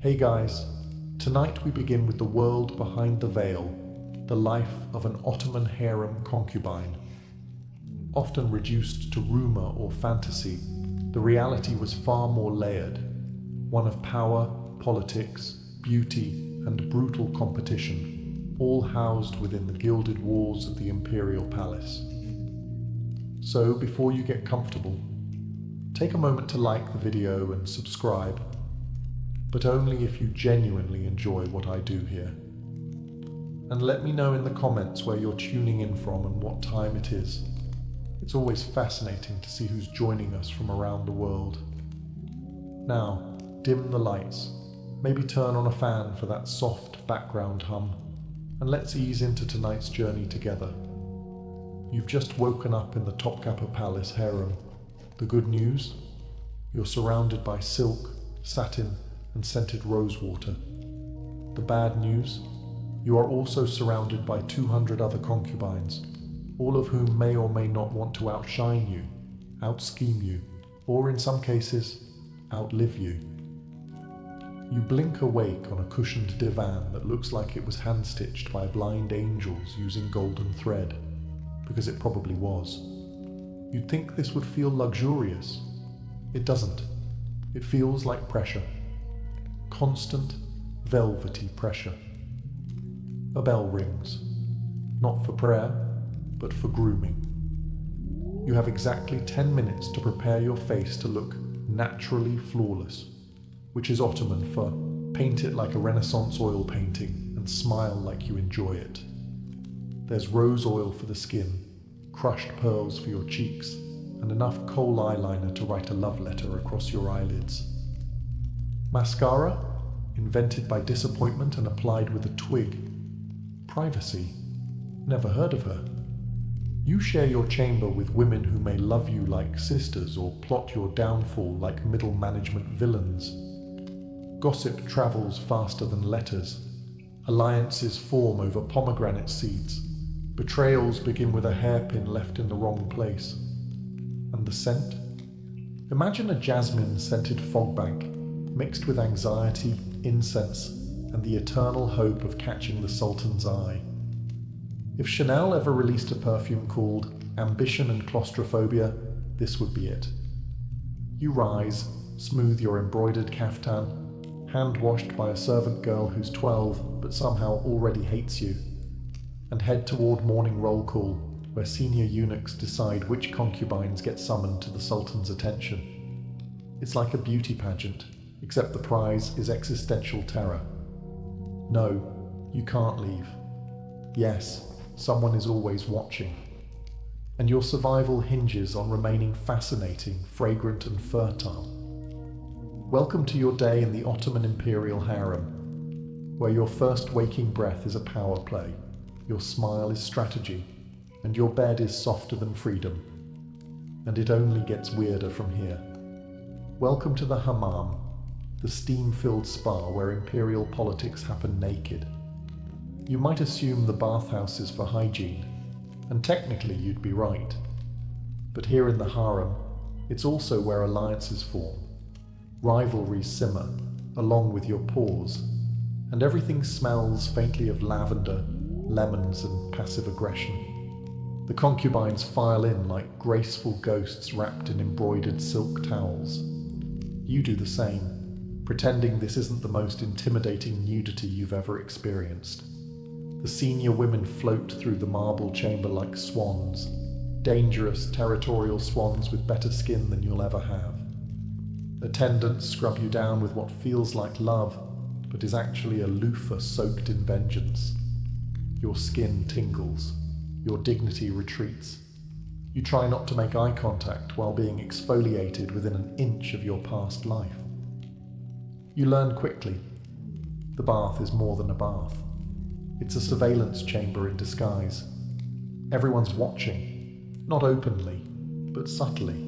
Hey guys, tonight we begin with the world behind the veil, the life of an Ottoman harem concubine. Often reduced to rumor or fantasy, the reality was far more layered, one of power, politics, beauty, and brutal competition, all housed within the gilded walls of the imperial palace. So before you get comfortable, take a moment to like the video and subscribe, but only if you genuinely enjoy what I do here. And let me know in the comments where you're tuning in from and what time it is. It's always fascinating to see who's joining us from around the world. Now, dim the lights, maybe turn on a fan for that soft background hum, and let's ease into tonight's journey together. You've just woken up in the Topkapi Palace harem. The good news? You're surrounded by silk, satin, and scented rosewater. The bad news? You are also surrounded by 200 other concubines, all of whom may or may not want to outshine you, out-scheme you, or in some cases, outlive you. You blink awake on a cushioned divan that looks like it was hand-stitched by blind angels using golden thread, because it probably was. You'd think this would feel luxurious. It doesn't. It feels like pressure. Constant, velvety pressure. A bell rings, not for prayer, but for grooming. You have exactly 10 minutes to prepare your face to look naturally flawless, which is Ottoman for paint it like a Renaissance oil painting and smile like you enjoy it. There's rose oil for the skin, crushed pearls for your cheeks, and enough kohl eyeliner to write a love letter across your eyelids. Mascara, invented by disappointment and applied with a twig. Privacy, never heard of her. You share your chamber with women who may love you like sisters or plot your downfall like middle management villains. Gossip travels faster than letters. Alliances form over pomegranate seeds. Betrayals begin with a hairpin left in the wrong place. And the scent? Imagine a jasmine-scented fog bank mixed with anxiety, incense, and the eternal hope of catching the Sultan's eye. If Chanel ever released a perfume called Ambition and Claustrophobia, this would be it. You rise, smooth your embroidered caftan, hand-washed by a servant girl who's 12 but somehow already hates you, and head toward morning roll call, where senior eunuchs decide which concubines get summoned to the Sultan's attention. It's like a beauty pageant, except the prize is existential terror. No, you can't leave. Yes, someone is always watching. And your survival hinges on remaining fascinating, fragrant, and fertile. Welcome to your day in the Ottoman Imperial Harem, where your first waking breath is a power play, your smile is strategy, and your bed is softer than freedom. And it only gets weirder from here. Welcome to the hammam, the steam-filled spa where imperial politics happen naked. You might assume the bathhouse is for hygiene, and technically you'd be right. But here in the harem, it's also where alliances form, rivalries simmer, along with your pores, and everything smells faintly of lavender, lemons, and passive aggression. The concubines file in like graceful ghosts wrapped in embroidered silk towels. You do the same, pretending this isn't the most intimidating nudity you've ever experienced. The senior women float through the marble chamber like swans, dangerous, territorial swans with better skin than you'll ever have. Attendants scrub you down with what feels like love, but is actually a loofah soaked in vengeance. Your skin tingles, your dignity retreats. You try not to make eye contact while being exfoliated within an inch of your past life. You learn quickly. The bath is more than a bath. It's a surveillance chamber in disguise. Everyone's watching, not openly, but subtly.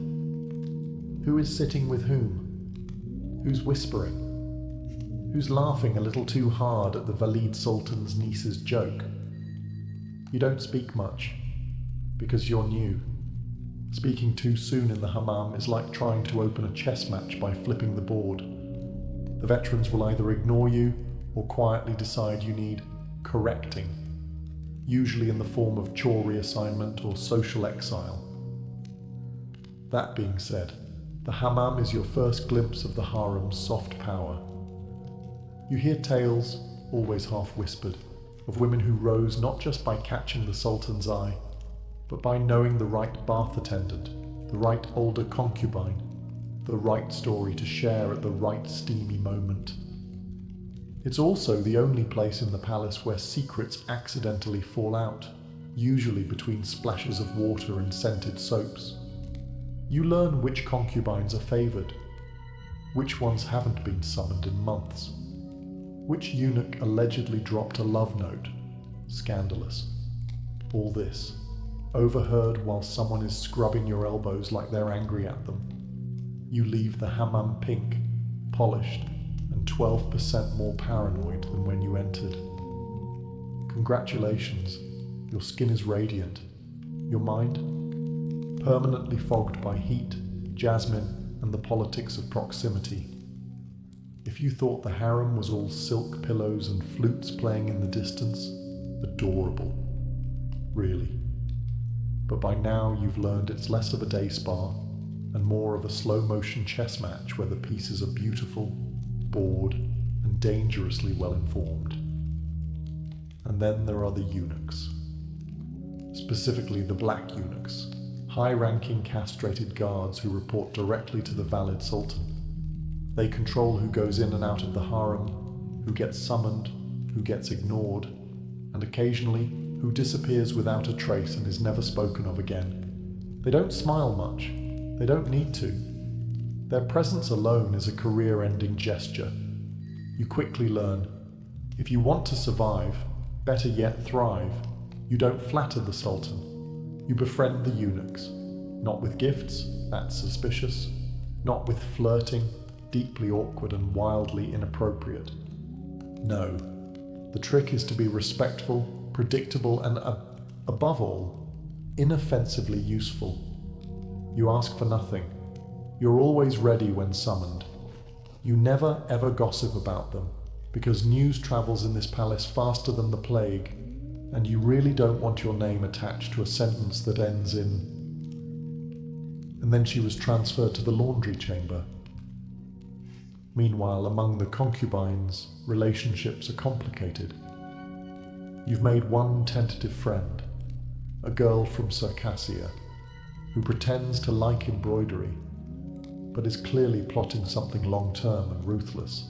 Who is sitting with whom? Who's whispering? Who's laughing a little too hard at the Valid Sultan's niece's joke? You don't speak much, because you're new. Speaking too soon in the hammam is like trying to open a chess match by flipping the board. The veterans will either ignore you or quietly decide you need correcting, usually in the form of chore reassignment or social exile. That being said, the hammam is your first glimpse of the harem's soft power. You hear tales, always half-whispered, of women who rose not just by catching the sultan's eye, but by knowing the right bath attendant, the right older concubine, the right story to share at the right steamy moment. It's also the only place in the palace where secrets accidentally fall out, usually between splashes of water and scented soaps. You learn which concubines are favoured, which ones haven't been summoned in months, which eunuch allegedly dropped a love note. Scandalous. All this, overheard while someone is scrubbing your elbows like they're angry at them. You leave the hammam pink, polished, and 12% more paranoid than when you entered. Congratulations, your skin is radiant. Your mind? Permanently fogged by heat, jasmine, and the politics of proximity. If you thought the harem was all silk pillows and flutes playing in the distance, adorable. Really. But by now you've learned it's less of a day spa and more of a slow-motion chess match where the pieces are beautiful, bored, and dangerously well-informed. And then there are the eunuchs. Specifically the black eunuchs, high-ranking castrated guards who report directly to the valid sultan. They control who goes in and out of the harem, who gets summoned, who gets ignored, and occasionally who disappears without a trace and is never spoken of again. They don't smile much. They don't need to. Their presence alone is a career-ending gesture. You quickly learn, if you want to survive, better yet thrive, you don't flatter the sultan. You befriend the eunuchs. Not with gifts, that's suspicious. Not with flirting, deeply awkward and wildly inappropriate. No. The trick is to be respectful, predictable, and above all, inoffensively useful. You ask for nothing. You're always ready when summoned. You never ever gossip about them, because news travels in this palace faster than the plague, and you really don't want your name attached to a sentence that ends in, and then she was transferred to the laundry chamber. Meanwhile, among the concubines, relationships are complicated. You've made one tentative friend, a girl from Circassia, who pretends to like embroidery, but is clearly plotting something long-term and ruthless.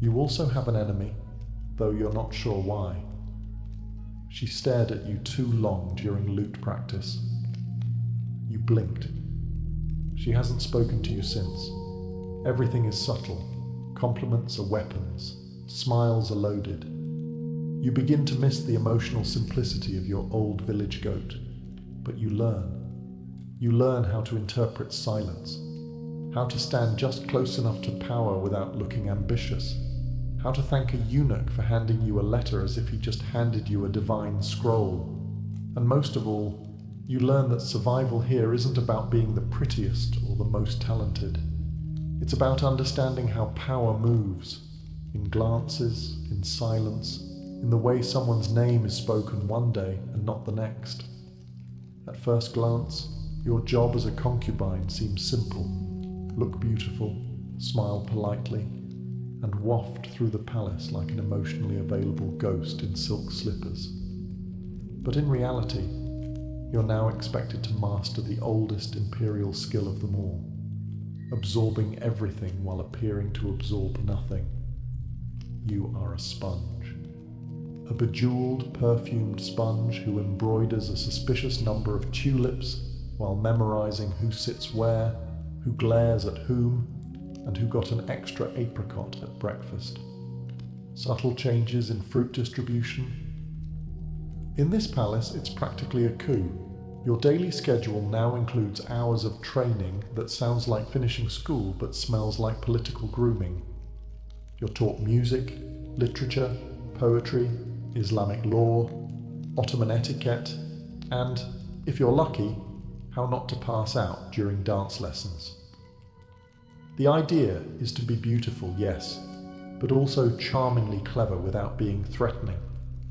You also have an enemy, though you're not sure why. She stared at you too long during lute practice. You blinked. She hasn't spoken to you since. Everything is subtle. Compliments are weapons. Smiles are loaded. You begin to miss the emotional simplicity of your old village goat, but you learn. You learn how to interpret silence, how to stand just close enough to power without looking ambitious, how to thank a eunuch for handing you a letter as if he just handed you a divine scroll. And most of all, you learn that survival here isn't about being the prettiest or the most talented. It's about understanding how power moves, in glances, in silence, in the way someone's name is spoken one day and not the next. At first glance, your job as a concubine seems simple. Look beautiful, smile politely, and waft through the palace like an emotionally available ghost in silk slippers. But in reality, you're now expected to master the oldest imperial skill of them all, absorbing everything while appearing to absorb nothing. You are a sponge. A bejeweled, perfumed sponge who embroiders a suspicious number of tulips while memorizing who sits where, who glares at whom, and who got an extra apricot at breakfast. Subtle changes in fruit distribution. In this palace, it's practically a coup. Your daily schedule now includes hours of training that sounds like finishing school but smells like political grooming. You're taught music, literature, poetry, Islamic law, Ottoman etiquette, and, if you're lucky, how not to pass out during dance lessons. The idea is to be beautiful, yes, but also charmingly clever without being threatening,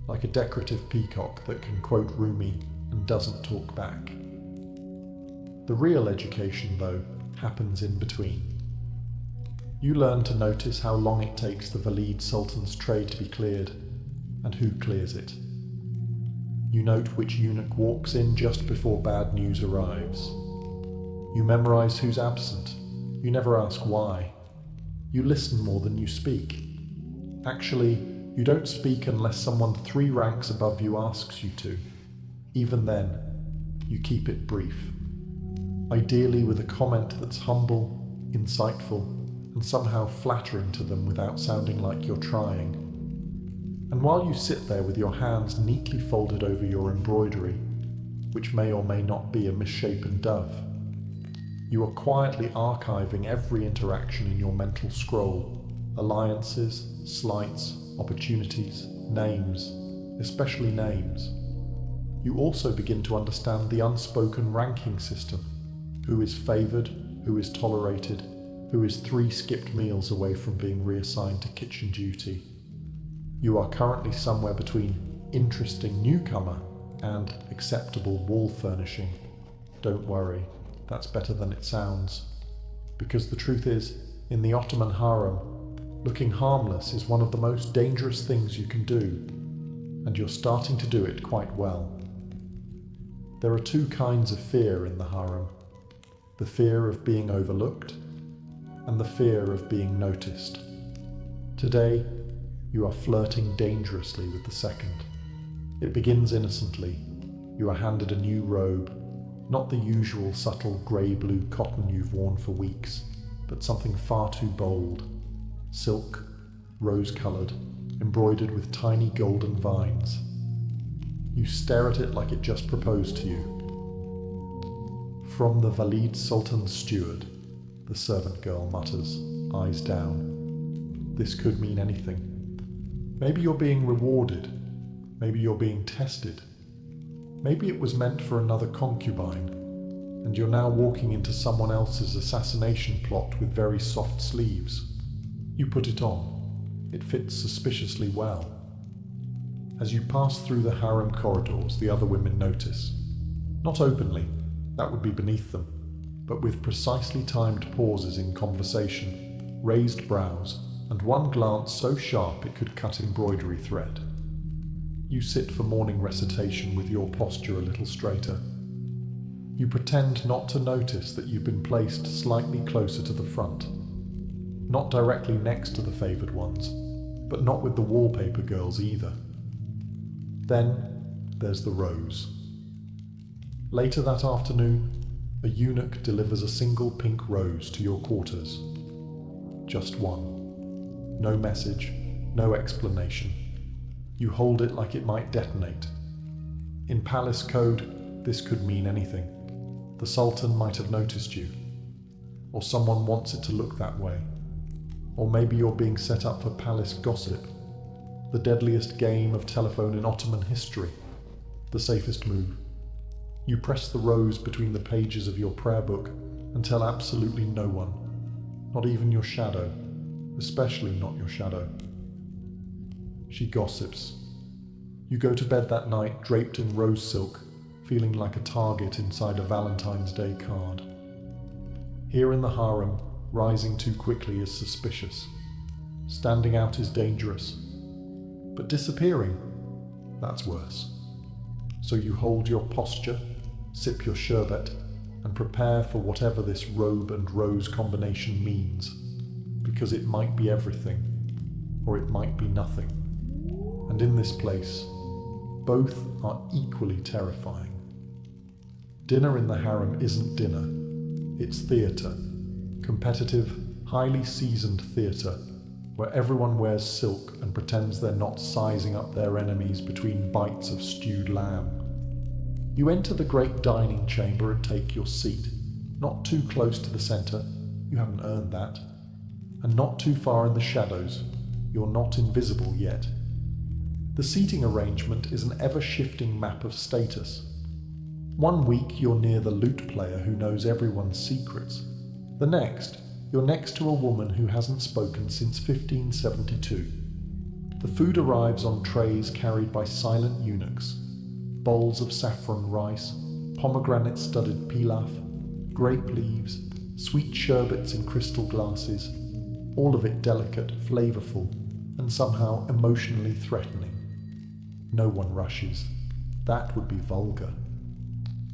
like a decorative peacock that can quote Rumi and doesn't talk back. The real education, though, happens in between. You learn to notice how long it takes the Valid Sultan's tray to be cleared, and who clears it. You note which eunuch walks in just before bad news arrives. You memorize who's absent. You never ask why. You listen more than you speak. Actually, you don't speak unless someone 3 ranks above you asks you to. Even then, you keep it brief. Ideally with a comment that's humble, insightful, and somehow flattering to them without sounding like you're trying. And while you sit there with your hands neatly folded over your embroidery, which may or may not be a misshapen dove, you are quietly archiving every interaction in your mental scroll, alliances, slights, opportunities, names, especially names. You also begin to understand the unspoken ranking system. Who is favoured, who is tolerated, who is 3 skipped meals away from being reassigned to kitchen duty. You are currently somewhere between interesting newcomer and acceptable wall furnishing. Don't worry, that's better than it sounds. Because the truth is, in the Ottoman harem, looking harmless is one of the most dangerous things you can do, and you're starting to do it quite well. There are 2 kinds of fear in the harem. The fear of being overlooked, and the fear of being noticed. Today, you are flirting dangerously with the second. It begins innocently. You are handed a new robe, not the usual subtle grey-blue cotton you've worn for weeks, but something far too bold. Silk, rose-coloured, embroidered with tiny golden vines. You stare at it like it just proposed to you. From the Valid Sultan's steward, the servant girl mutters, eyes down. This could mean anything. Maybe you're being rewarded. Maybe you're being tested. Maybe it was meant for another concubine, and you're now walking into someone else's assassination plot with very soft sleeves. You put it on. It fits suspiciously well. As you pass through the harem corridors, the other women notice. Not openly, that would be beneath them, but with precisely timed pauses in conversation, raised brows, and one glance so sharp it could cut embroidery thread. You sit for morning recitation with your posture a little straighter. You pretend not to notice that you've been placed slightly closer to the front. Not directly next to the favoured ones, but not with the wallpaper girls either. Then there's the rose. Later that afternoon, a eunuch delivers a single pink rose to your quarters. Just one. No message, no explanation. You hold it like it might detonate. In palace code, this could mean anything. The Sultan might have noticed you, or someone wants it to look that way. Or maybe you're being set up for palace gossip, the deadliest game of telephone in Ottoman history, the safest move. You press the rose between the pages of your prayer book and tell absolutely no one, not even your shadow, especially not your shadow. She gossips. You go to bed that night draped in rose silk, feeling like a target inside a Valentine's Day card. Here in the harem, rising too quickly is suspicious. Standing out is dangerous. But disappearing, that's worse. So you hold your posture, sip your sherbet, and prepare for whatever this robe and rose combination means, because it might be everything, or it might be nothing. And in this place, both are equally terrifying. Dinner in the harem isn't dinner, it's theatre. Competitive, highly seasoned theatre, where everyone wears silk and pretends they're not sizing up their enemies between bites of stewed lamb. You enter the great dining chamber and take your seat, not too close to the centre, you haven't earned that, and not too far in the shadows, you're not invisible yet. The seating arrangement is an ever-shifting map of status. One week you're near the lute player who knows everyone's secrets. The next, you're next to a woman who hasn't spoken since 1572. The food arrives on trays carried by silent eunuchs, bowls of saffron rice, pomegranate-studded pilaf, grape leaves, sweet sherbets in crystal glasses, all of it delicate, flavorful, and somehow emotionally threatening. No one rushes. That would be vulgar.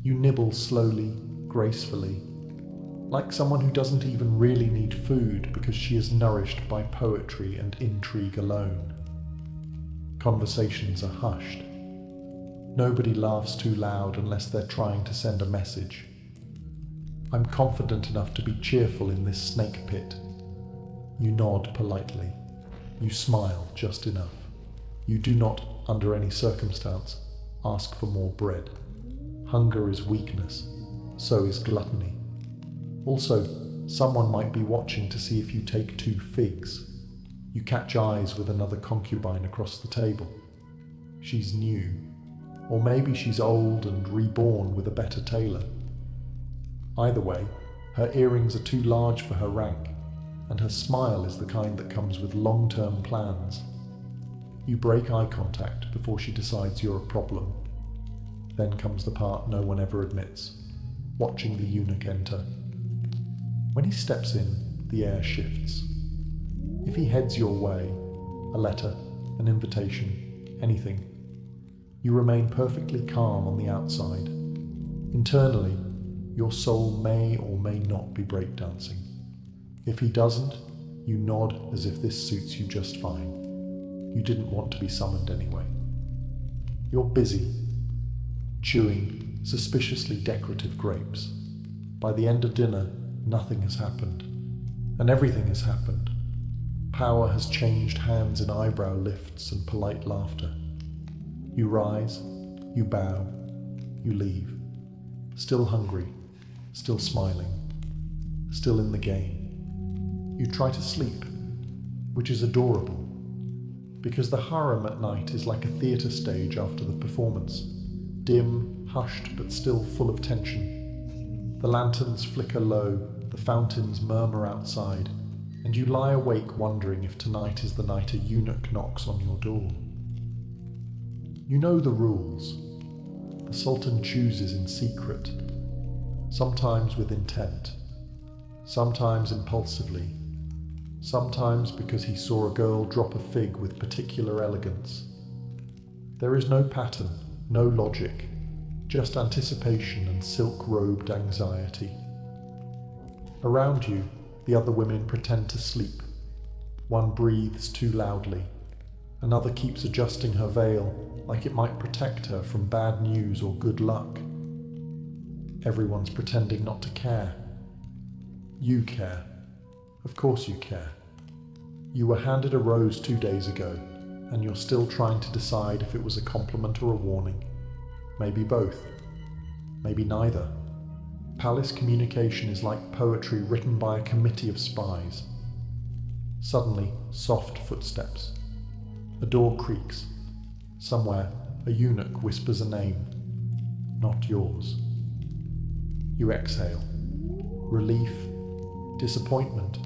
You nibble slowly, gracefully, like someone who doesn't even really need food because she is nourished by poetry and intrigue alone. Conversations are hushed. Nobody laughs too loud unless they're trying to send a message. I'm confident enough to be cheerful in this snake pit. You nod politely. You smile just enough. You do not, under any circumstance, ask for more bread. Hunger is weakness. So is gluttony. Also, someone might be watching to see if you take 2 figs. You catch eyes with another concubine across the table. She's new. Or maybe she's old and reborn with a better tailor. Either way, her earrings are too large for her rank, and her smile is the kind that comes with long-term plans. You break eye contact before she decides you're a problem. Then comes the part no one ever admits, watching the eunuch enter. When he steps in, the air shifts. If he heads your way, a letter, an invitation, anything, you remain perfectly calm on the outside. Internally, your soul may or may not be breakdancing. If he doesn't, you nod as if this suits you just fine. You didn't want to be summoned anyway. You're busy, chewing suspiciously decorative grapes. By the end of dinner, nothing has happened. And everything has happened. Power has changed hands in eyebrow lifts and polite laughter. You rise, you bow, you leave. Still hungry, still smiling, still in the game. You try to sleep, which is adorable, because the harem at night is like a theatre stage after the performance, dim, hushed, but still full of tension. The lanterns flicker low, the fountains murmur outside, and you lie awake wondering if tonight is the night a eunuch knocks on your door. You know the rules. The Sultan chooses in secret, sometimes with intent, sometimes impulsively, sometimes because he saw a girl drop a fig with particular elegance. There is no pattern, no logic, just anticipation and silk-robed anxiety. Around you, the other women pretend to sleep. One breathes too loudly. Another keeps adjusting her veil like it might protect her from bad news or good luck. Everyone's pretending not to care. You care. Of course you care. You were handed a rose 2 days ago, and you're still trying to decide if it was a compliment or a warning. Maybe both. Maybe neither. Palace communication is like poetry written by a committee of spies. Suddenly, soft footsteps. A door creaks. Somewhere, a eunuch whispers a name. Not yours. You exhale. Relief, disappointment.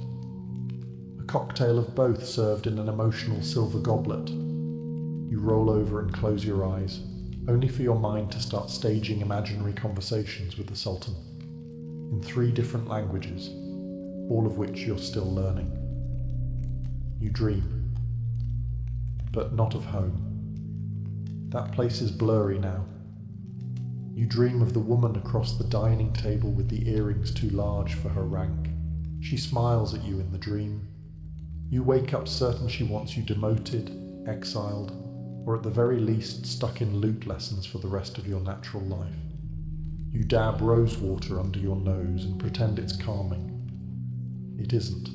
A cocktail of both served in an emotional silver goblet. You roll over and close your eyes, only for your mind to start staging imaginary conversations with the Sultan, in 3 different languages, all of which you're still learning. You dream, but not of home. That place is blurry now. You dream of the woman across the dining table with the earrings too large for her rank. She smiles at you in the dream. You wake up certain she wants you demoted, exiled, or at the very least stuck in lute lessons for the rest of your natural life. You dab rose water under your nose and pretend it's calming. It isn't.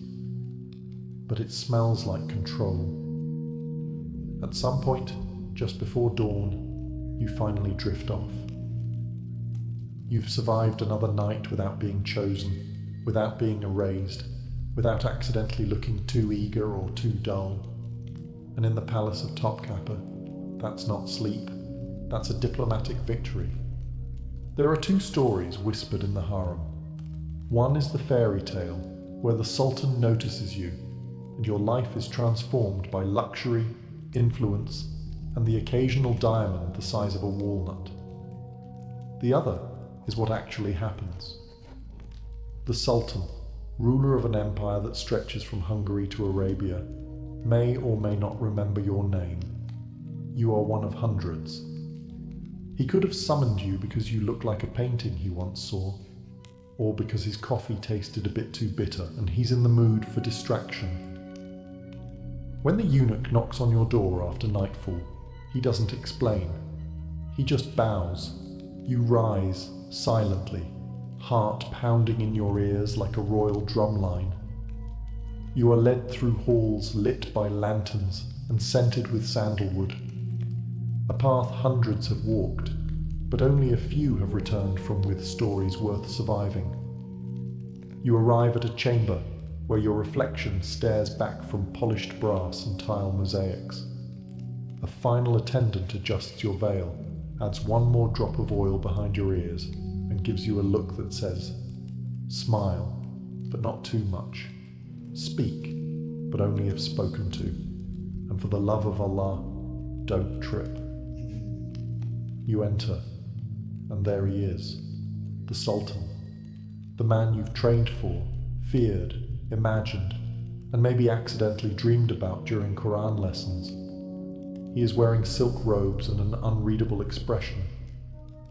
But it smells like control. At some point, just before dawn, you finally drift off. You've survived another night without being chosen, without being erased, without accidentally looking too eager or too dull. And in the palace of Topkapi, that's not sleep, that's a diplomatic victory. There are 2 stories whispered in the harem. One is the fairy tale, where the Sultan notices you and your life is transformed by luxury, influence, and the occasional diamond the size of a walnut. The other is what actually happens. The Sultan, ruler of an empire that stretches from Hungary to Arabia, may or may not remember your name. You are one of hundreds. He could have summoned you because you look like a painting he once saw, or because his coffee tasted a bit too bitter and he's in the mood for distraction. When the eunuch knocks on your door after nightfall, he doesn't explain. He just bows. You rise silently, heart pounding in your ears like a royal drumline. You are led through halls lit by lanterns and scented with sandalwood. A path hundreds have walked, but only a few have returned from with stories worth surviving. You arrive at a chamber where your reflection stares back from polished brass and tile mosaics. A final attendant adjusts your veil, adds one more drop of oil behind your ears, and gives you a look that says, "Smile, but not too much. Speak, but only if spoken to. And for the love of Allah, don't trip." You enter, and there he is, the Sultan, the man you've trained for, feared, imagined, and maybe accidentally dreamed about during Quran lessons. He is wearing silk robes and an unreadable expression.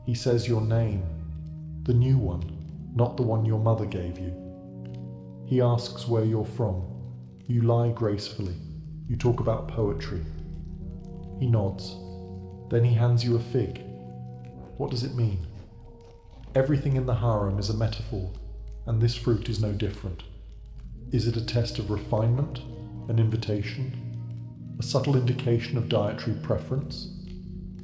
He says your name, the new one, not the one your mother gave you. He asks where you're from. You lie gracefully. You talk about poetry. He nods. Then he hands you a fig. What does it mean? Everything in the harem is a metaphor, and this fruit is no different. Is it a test of refinement, an invitation, a subtle indication of dietary preference?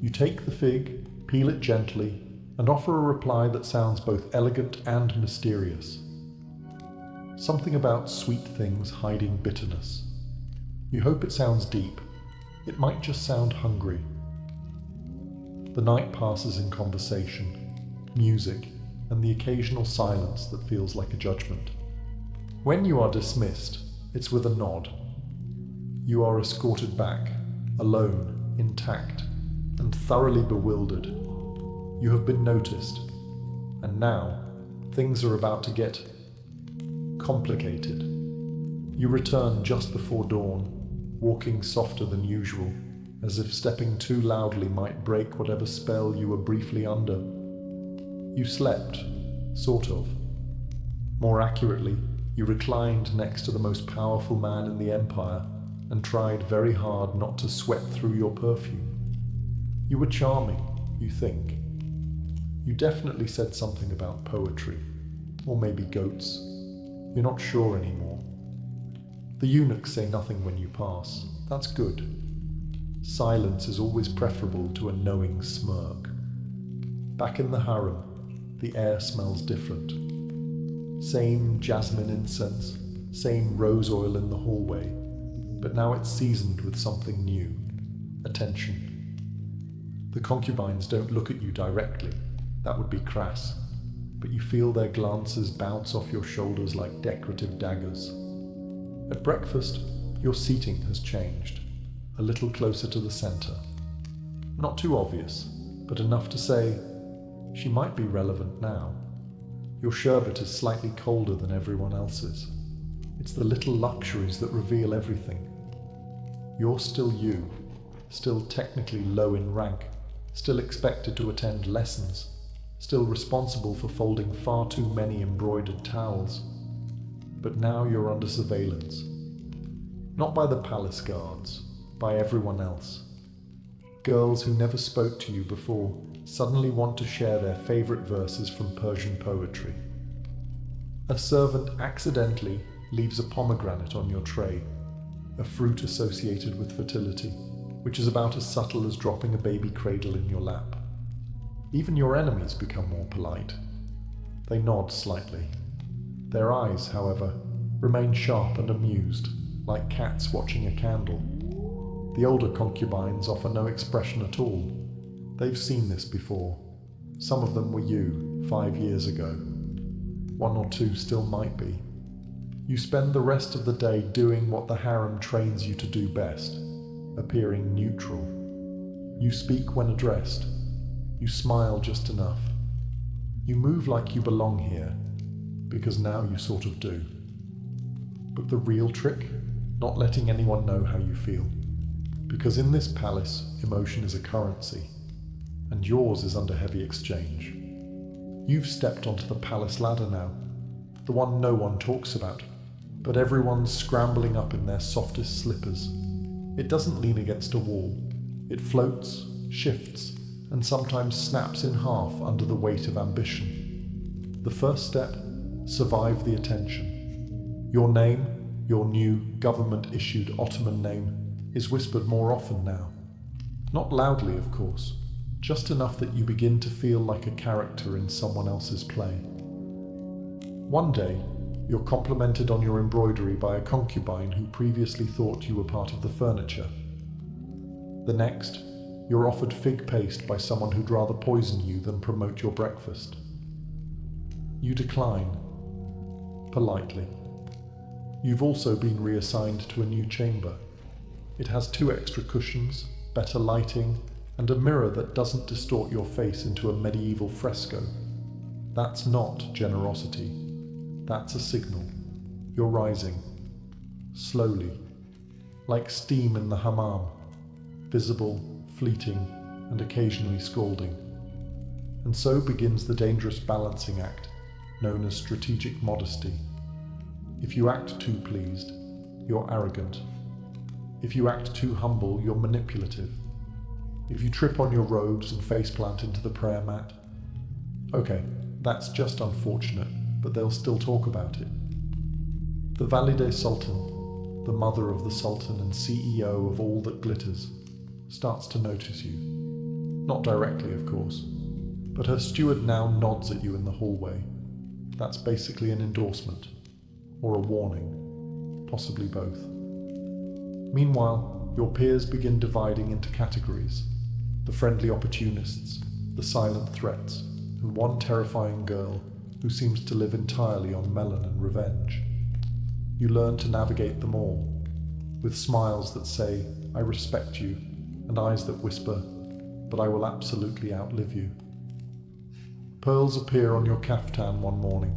You take the fig, peel it gently, and offer a reply that sounds both elegant and mysterious. Something about sweet things hiding bitterness. You hope it sounds deep. It might just sound hungry. The night passes in conversation, music, and the occasional silence that feels like a judgment. When you are dismissed, it's with a nod. You are escorted back, alone, intact, and thoroughly bewildered. You have been noticed, and now things are about to get complicated. You return just before dawn, walking softer than usual, as if stepping too loudly might break whatever spell you were briefly under. You slept, sort of. More accurately, you reclined next to the most powerful man in the empire and tried very hard not to sweat through your perfume. You were charming, you think. You definitely said something about poetry, or maybe goats. You're not sure anymore. The eunuchs say nothing when you pass. That's good. Silence is always preferable to a knowing smirk. Back in the harem, the air smells different. Same jasmine incense, same rose oil in the hallway, but now it's seasoned with something new, attention. The concubines don't look at you directly, that would be crass, but you feel their glances bounce off your shoulders like decorative daggers. At breakfast, your seating has changed, a little closer to the center. Not too obvious, but enough to say, she might be relevant now. Your sherbet is slightly colder than everyone else's. It's the little luxuries that reveal everything. You're still you, still technically low in rank, still expected to attend lessons, still responsible for folding far too many embroidered towels. But now you're under surveillance. Not by the palace guards, by everyone else. Girls who never spoke to you before suddenly want to share their favorite verses from Persian poetry. A servant accidentally leaves a pomegranate on your tray, a fruit associated with fertility, which is about as subtle as dropping a baby cradle in your lap. Even your enemies become more polite. They nod slightly. Their eyes, however, remain sharp and amused, like cats watching a candle. The older concubines offer no expression at all. They've seen this before. Some of them were you 5 years ago. 1 or 2 still might be. You spend the rest of the day doing what the harem trains you to do best, appearing neutral. You speak when addressed. You smile just enough. You move like you belong here, because now you sort of do. But the real trick? Not letting anyone know how you feel. Because in this palace, emotion is a currency, and yours is under heavy exchange. You've stepped onto the palace ladder now, the one no one talks about, but everyone's scrambling up in their softest slippers. It doesn't lean against a wall. It floats, shifts, and sometimes snaps in half under the weight of ambition. The first step: survive the attention. Your name, your new government-issued Ottoman name, is whispered more often now. Not loudly, of course, just enough that you begin to feel like a character in someone else's play. One day, you're complimented on your embroidery by a concubine who previously thought you were part of the furniture. The next, you're offered fig paste by someone who'd rather poison you than promote your breakfast. You decline, politely. You've also been reassigned to a new chamber. It has 2 extra cushions, better lighting, and a mirror that doesn't distort your face into a medieval fresco. That's not generosity. That's a signal. You're rising. Slowly. Like steam in the hammam. Visible, fleeting, and occasionally scalding. And so begins the dangerous balancing act, known as strategic modesty. If you act too pleased, you're arrogant. If you act too humble, you're manipulative. If you trip on your robes and faceplant into the prayer mat, okay, that's just unfortunate, but they'll still talk about it. The Valide Sultan, the mother of the Sultan and CEO of all that glitters, starts to notice you. Not directly, of course, but her steward now nods at you in the hallway. That's basically an endorsement, or a warning, possibly both. Meanwhile, your peers begin dividing into categories: the friendly opportunists, the silent threats, and one terrifying girl who seems to live entirely on melon and revenge. You learn to navigate them all, with smiles that say, "I respect you," and eyes that whisper, "But I will absolutely outlive you." Pearls appear on your caftan one morning,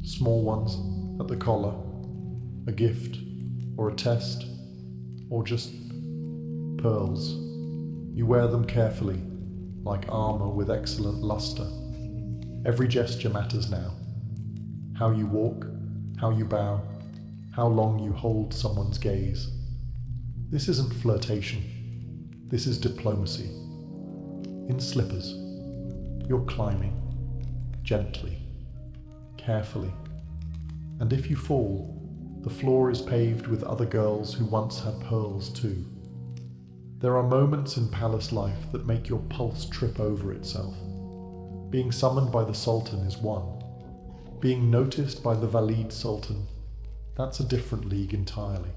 small ones at the collar, a gift, or a test, or just pearls. You wear them carefully, like armor with excellent luster. Every gesture matters now. How you walk, how you bow, how long you hold someone's gaze. This isn't flirtation. This is diplomacy. In slippers, you're climbing, gently, carefully. And if you fall, the floor is paved with other girls who once had pearls too. There are moments in palace life that make your pulse trip over itself. Being summoned by the Sultan is one. Being noticed by the Valide Sultan, that's a different league entirely.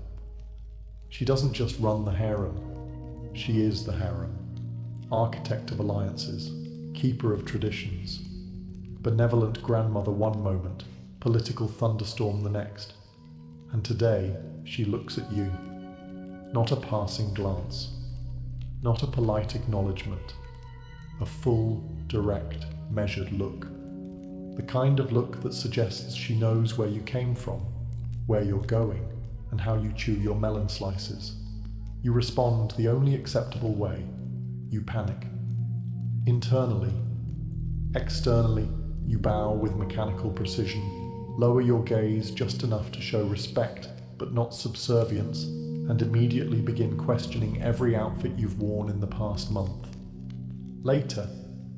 She doesn't just run the harem, she is the harem. Architect of alliances, keeper of traditions, benevolent grandmother one moment, political thunderstorm the next. And today, she looks at you. Not a passing glance. Not a polite acknowledgement. A full, direct, measured look. The kind of look that suggests she knows where you came from, where you're going, and how you chew your melon slices. You respond the only acceptable way. You panic. Internally. Externally, you bow with mechanical precision. Lower your gaze just enough to show respect, but not subservience, and immediately begin questioning every outfit you've worn in the past month. Later,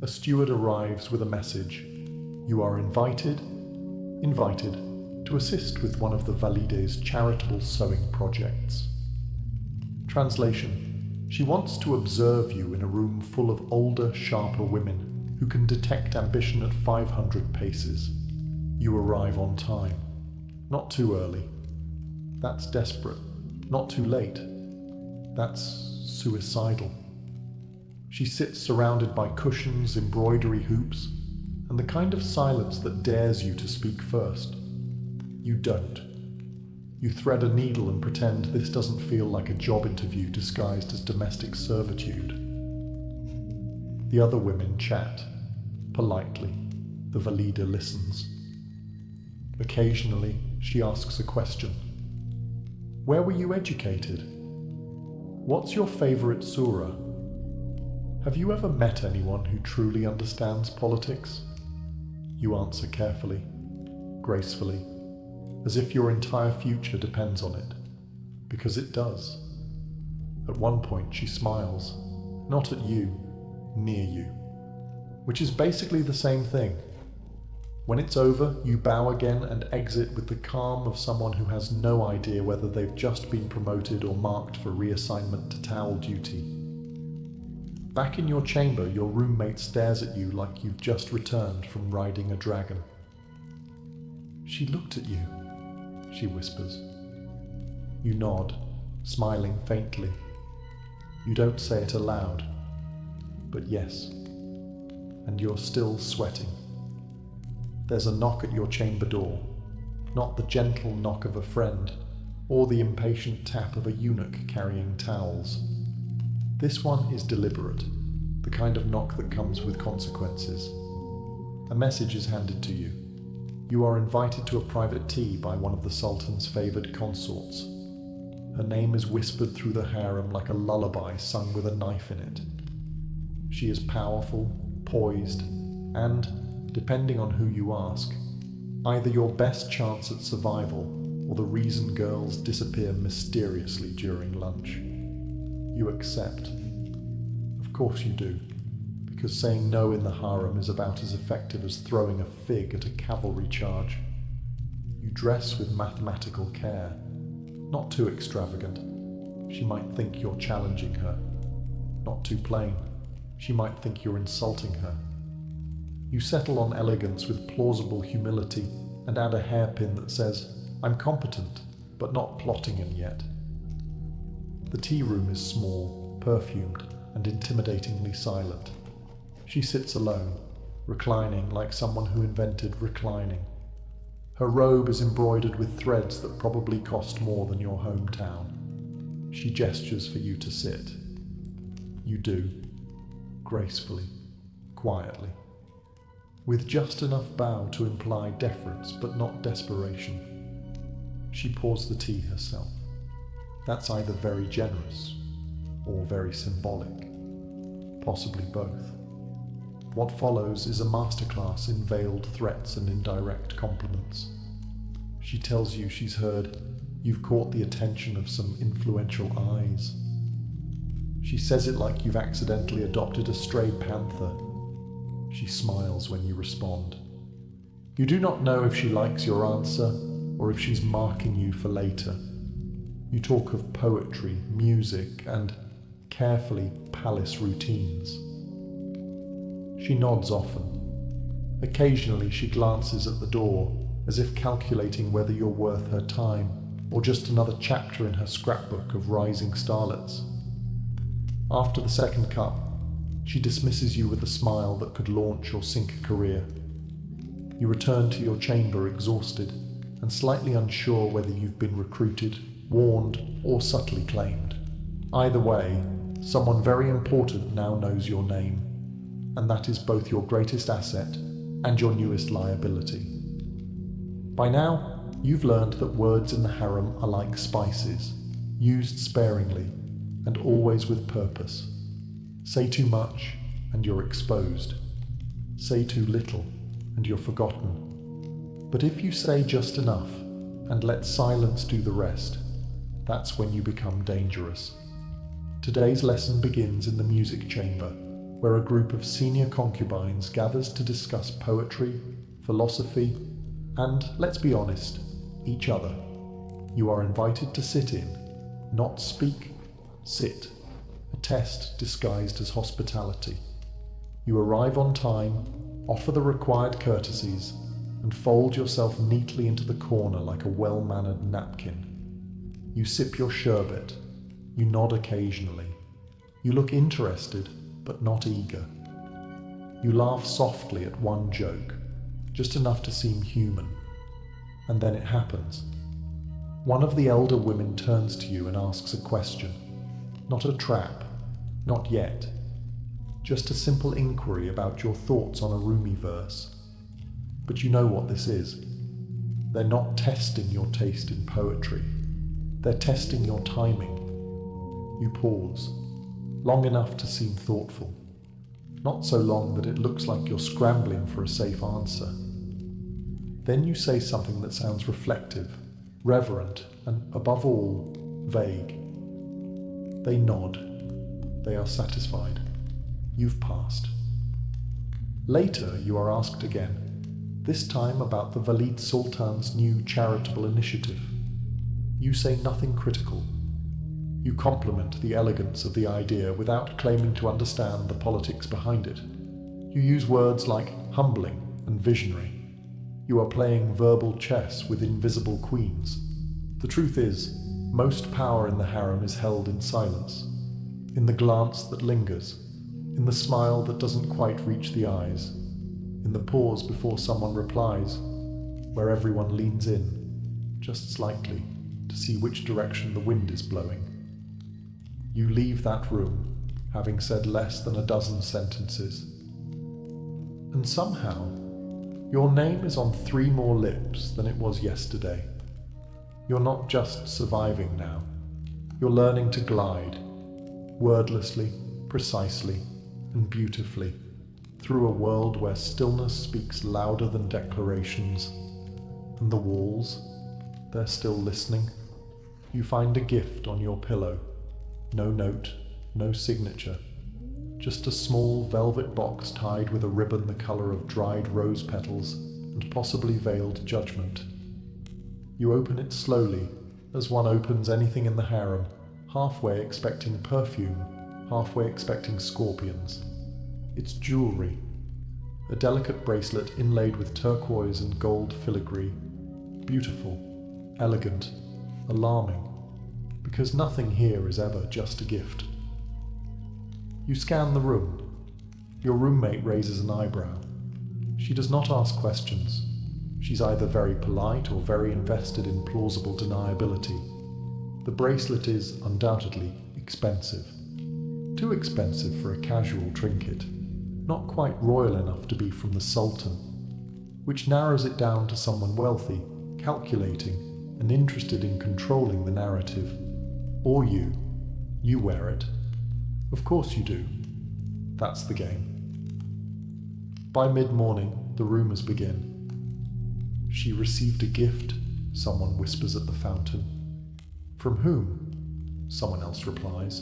a steward arrives with a message. You are invited to assist with one of the Valide's charitable sewing projects. Translation: she wants to observe you in a room full of older, sharper women who can detect ambition at 500 paces. You arrive on time. Not too early. That's desperate. Not too late. That's suicidal. She sits surrounded by cushions, embroidery hoops, and the kind of silence that dares you to speak first. You don't. You thread a needle and pretend this doesn't feel like a job interview disguised as domestic servitude. The other women chat. Politely, the Valida listens. Occasionally, she asks a question. Where were you educated? What's your favorite surah? Have you ever met anyone who truly understands politics? You answer carefully, gracefully, as if your entire future depends on it, because it does. At one point she smiles, not at you, near you, which is basically the same thing. When it's over, you bow again and exit with the calm of someone who has no idea whether they've just been promoted or marked for reassignment to towel duty. Back in your chamber, your roommate stares at you like you've just returned from riding a dragon. She looked at you, she whispers. You nod, smiling faintly. You don't say it aloud, but yes, and you're still sweating. There's a knock at your chamber door, not the gentle knock of a friend, or the impatient tap of a eunuch carrying towels. This one is deliberate, the kind of knock that comes with consequences. A message is handed to you. You are invited to a private tea by one of the Sultan's favoured consorts. Her name is whispered through the harem like a lullaby sung with a knife in it. She is powerful, poised, and, depending on who you ask, either your best chance at survival or the reason girls disappear mysteriously during lunch. You accept. Of course you do, because saying no in the harem is about as effective as throwing a fig at a cavalry charge. You dress with mathematical care, not too extravagant. She might think you're challenging her. Not too plain. She might think you're insulting her. You settle on elegance with plausible humility and add a hairpin that says, I'm competent, but not Plottingen yet. The tea room is small, perfumed, and intimidatingly silent. She sits alone, reclining like someone who invented reclining. Her robe is embroidered with threads that probably cost more than your hometown. She gestures for you to sit. You do, gracefully, quietly, with just enough bow to imply deference but not desperation. She pours the tea herself. That's either very generous or very symbolic, possibly both. What follows is a masterclass in veiled threats and indirect compliments. She tells you she's heard you've caught the attention of some influential eyes. She says it like you've accidentally adopted a stray panther. She smiles when you respond. You do not know if she likes your answer or if she's marking you for later. You talk of poetry, music, and, carefully, palace routines. She nods often. Occasionally she glances at the door, as if calculating whether you're worth her time, or just another chapter in her scrapbook of rising starlets. After the second cup, she dismisses you with a smile that could launch or sink a career. You return to your chamber exhausted, and slightly unsure whether you've been recruited, warned, or subtly claimed. Either way, someone very important now knows your name, and that is both your greatest asset and your newest liability. By now, you've learned that words in the harem are like spices, used sparingly and always with purpose. Say too much, and you're exposed. Say too little, and you're forgotten. But if you say just enough, and let silence do the rest, that's when you become dangerous. Today's lesson begins in the music chamber, where a group of senior concubines gathers to discuss poetry, philosophy, and, let's be honest, each other. You are invited to sit in, not speak, sit, a test disguised as hospitality. You arrive on time, offer the required courtesies, and fold yourself neatly into the corner like a well-mannered napkin. You sip your sherbet. You nod occasionally. You look interested, but not eager. You laugh softly at one joke, just enough to seem human. And then it happens. One of the elder women turns to you and asks a question. Not a trap, not yet. Just a simple inquiry about your thoughts on a Rumi verse. But you know what this is. They're not testing your taste in poetry. They're testing your timing. You pause, long enough to seem thoughtful. Not so long that it looks like you're scrambling for a safe answer. Then you say something that sounds reflective, reverent, and above all, vague. They nod. They are satisfied. You've passed. Later, you are asked again, this time about the Valid Sultan's new charitable initiative. You say nothing critical. You compliment the elegance of the idea without claiming to understand the politics behind it. You use words like humbling and visionary. You are playing verbal chess with invisible queens. The truth is, most power in the harem is held in silence, in the glance that lingers, in the smile that doesn't quite reach the eyes, in the pause before someone replies, where everyone leans in, just slightly, to see which direction the wind is blowing. You leave that room, having said less than a dozen sentences. And somehow, your name is on 3 more lips than it was yesterday. You're not just surviving now. You're learning to glide, wordlessly, precisely, and beautifully, through a world where stillness speaks louder than declarations. And the walls, they're still listening. You find a gift on your pillow. No note, no signature. Just a small velvet box tied with a ribbon the color of dried rose petals and possibly veiled judgment. You open it slowly, as one opens anything in the harem, halfway expecting perfume, halfway expecting scorpions. It's jewelry. A delicate bracelet inlaid with turquoise and gold filigree. Beautiful, elegant, alarming, because nothing here is ever just a gift. You scan the room. Your roommate raises an eyebrow. She does not ask questions. She's either very polite or very invested in plausible deniability. The bracelet is undoubtedly expensive. Too expensive for a casual trinket. Not quite royal enough to be from the Sultan, which narrows it down to someone wealthy, calculating, and interested in controlling the narrative. Or you. You wear it. Of course you do. That's the game. By mid-morning, the rumours begin. She received a gift, someone whispers at the fountain. From whom? Someone else replies.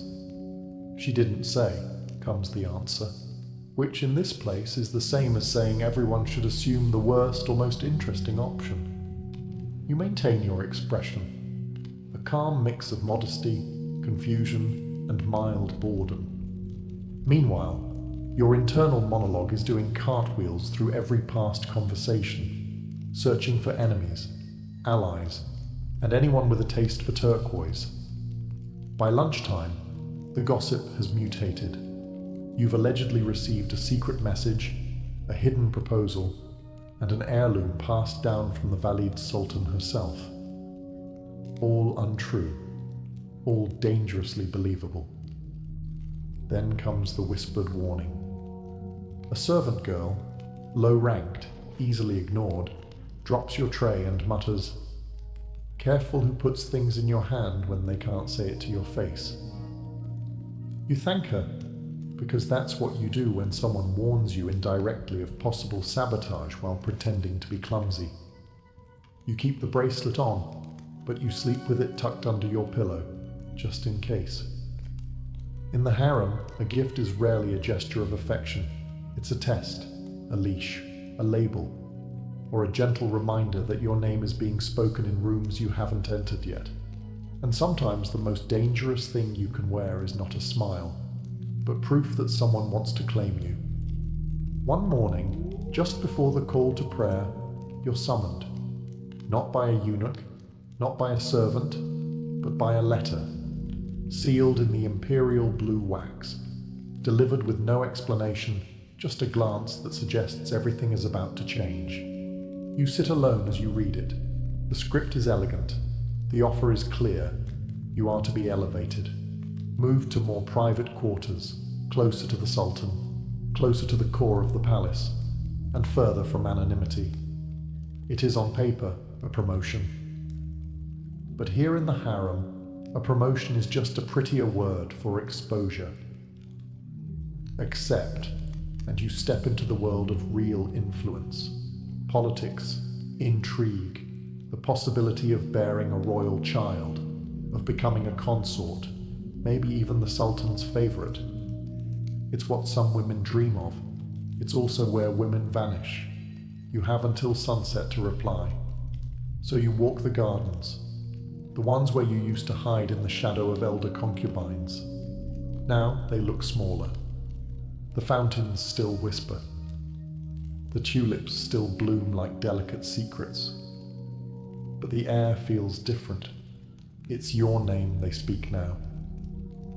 She didn't say, comes the answer, which in this place is the same as saying everyone should assume the worst or most interesting option. You maintain your expression, a calm mix of modesty, confusion, and mild boredom. Meanwhile, your internal monologue is doing cartwheels through every past conversation, searching for enemies, allies, and anyone with a taste for turquoise. By lunchtime, the gossip has mutated. You've allegedly received a secret message, a hidden proposal, and an heirloom passed down from the Valid Sultan herself. All untrue, all dangerously believable. Then comes the whispered warning. A servant girl, low-ranked, easily ignored, drops your tray and mutters, "Careful who puts things in your hand when they can't say it to your face." You thank her, because that's what you do when someone warns you indirectly of possible sabotage while pretending to be clumsy. You keep the bracelet on, but you sleep with it tucked under your pillow, just in case. In the harem, a gift is rarely a gesture of affection. It's a test, a leash, a label, or a gentle reminder that your name is being spoken in rooms you haven't entered yet. And sometimes the most dangerous thing you can wear is not a smile, but proof that someone wants to claim you. One morning, just before the call to prayer, you're summoned. Not by a eunuch, not by a servant, but by a letter, sealed in the imperial blue wax, delivered with no explanation, just a glance that suggests everything is about to change. You sit alone as you read it. The script is elegant. The offer is clear. You are to be elevated, moved to more private quarters, closer to the Sultan, closer to the core of the palace, and further from anonymity. It is on paper a promotion. But here in the harem, a promotion is just a prettier word for exposure. Accept, and you step into the world of real influence, politics, intrigue, the possibility of bearing a royal child, of becoming a consort, maybe even the Sultan's favorite. It's what some women dream of. It's also where women vanish. You have until sunset to reply. So you walk the gardens, the ones where you used to hide in the shadow of elder concubines. Now they look smaller. The fountains still whisper. The tulips still bloom like delicate secrets. But the air feels different. It's your name they speak now.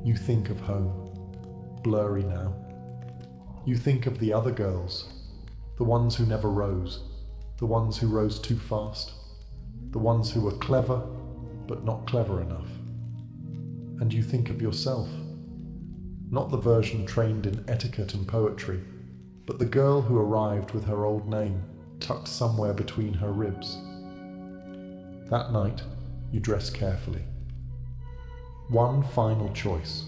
You think of home, blurry now. You think of the other girls, the ones who never rose, the ones who rose too fast, the ones who were clever, but not clever enough. And you think of yourself, not the version trained in etiquette and poetry, but the girl who arrived with her old name tucked somewhere between her ribs. That night, you dress carefully. One final choice.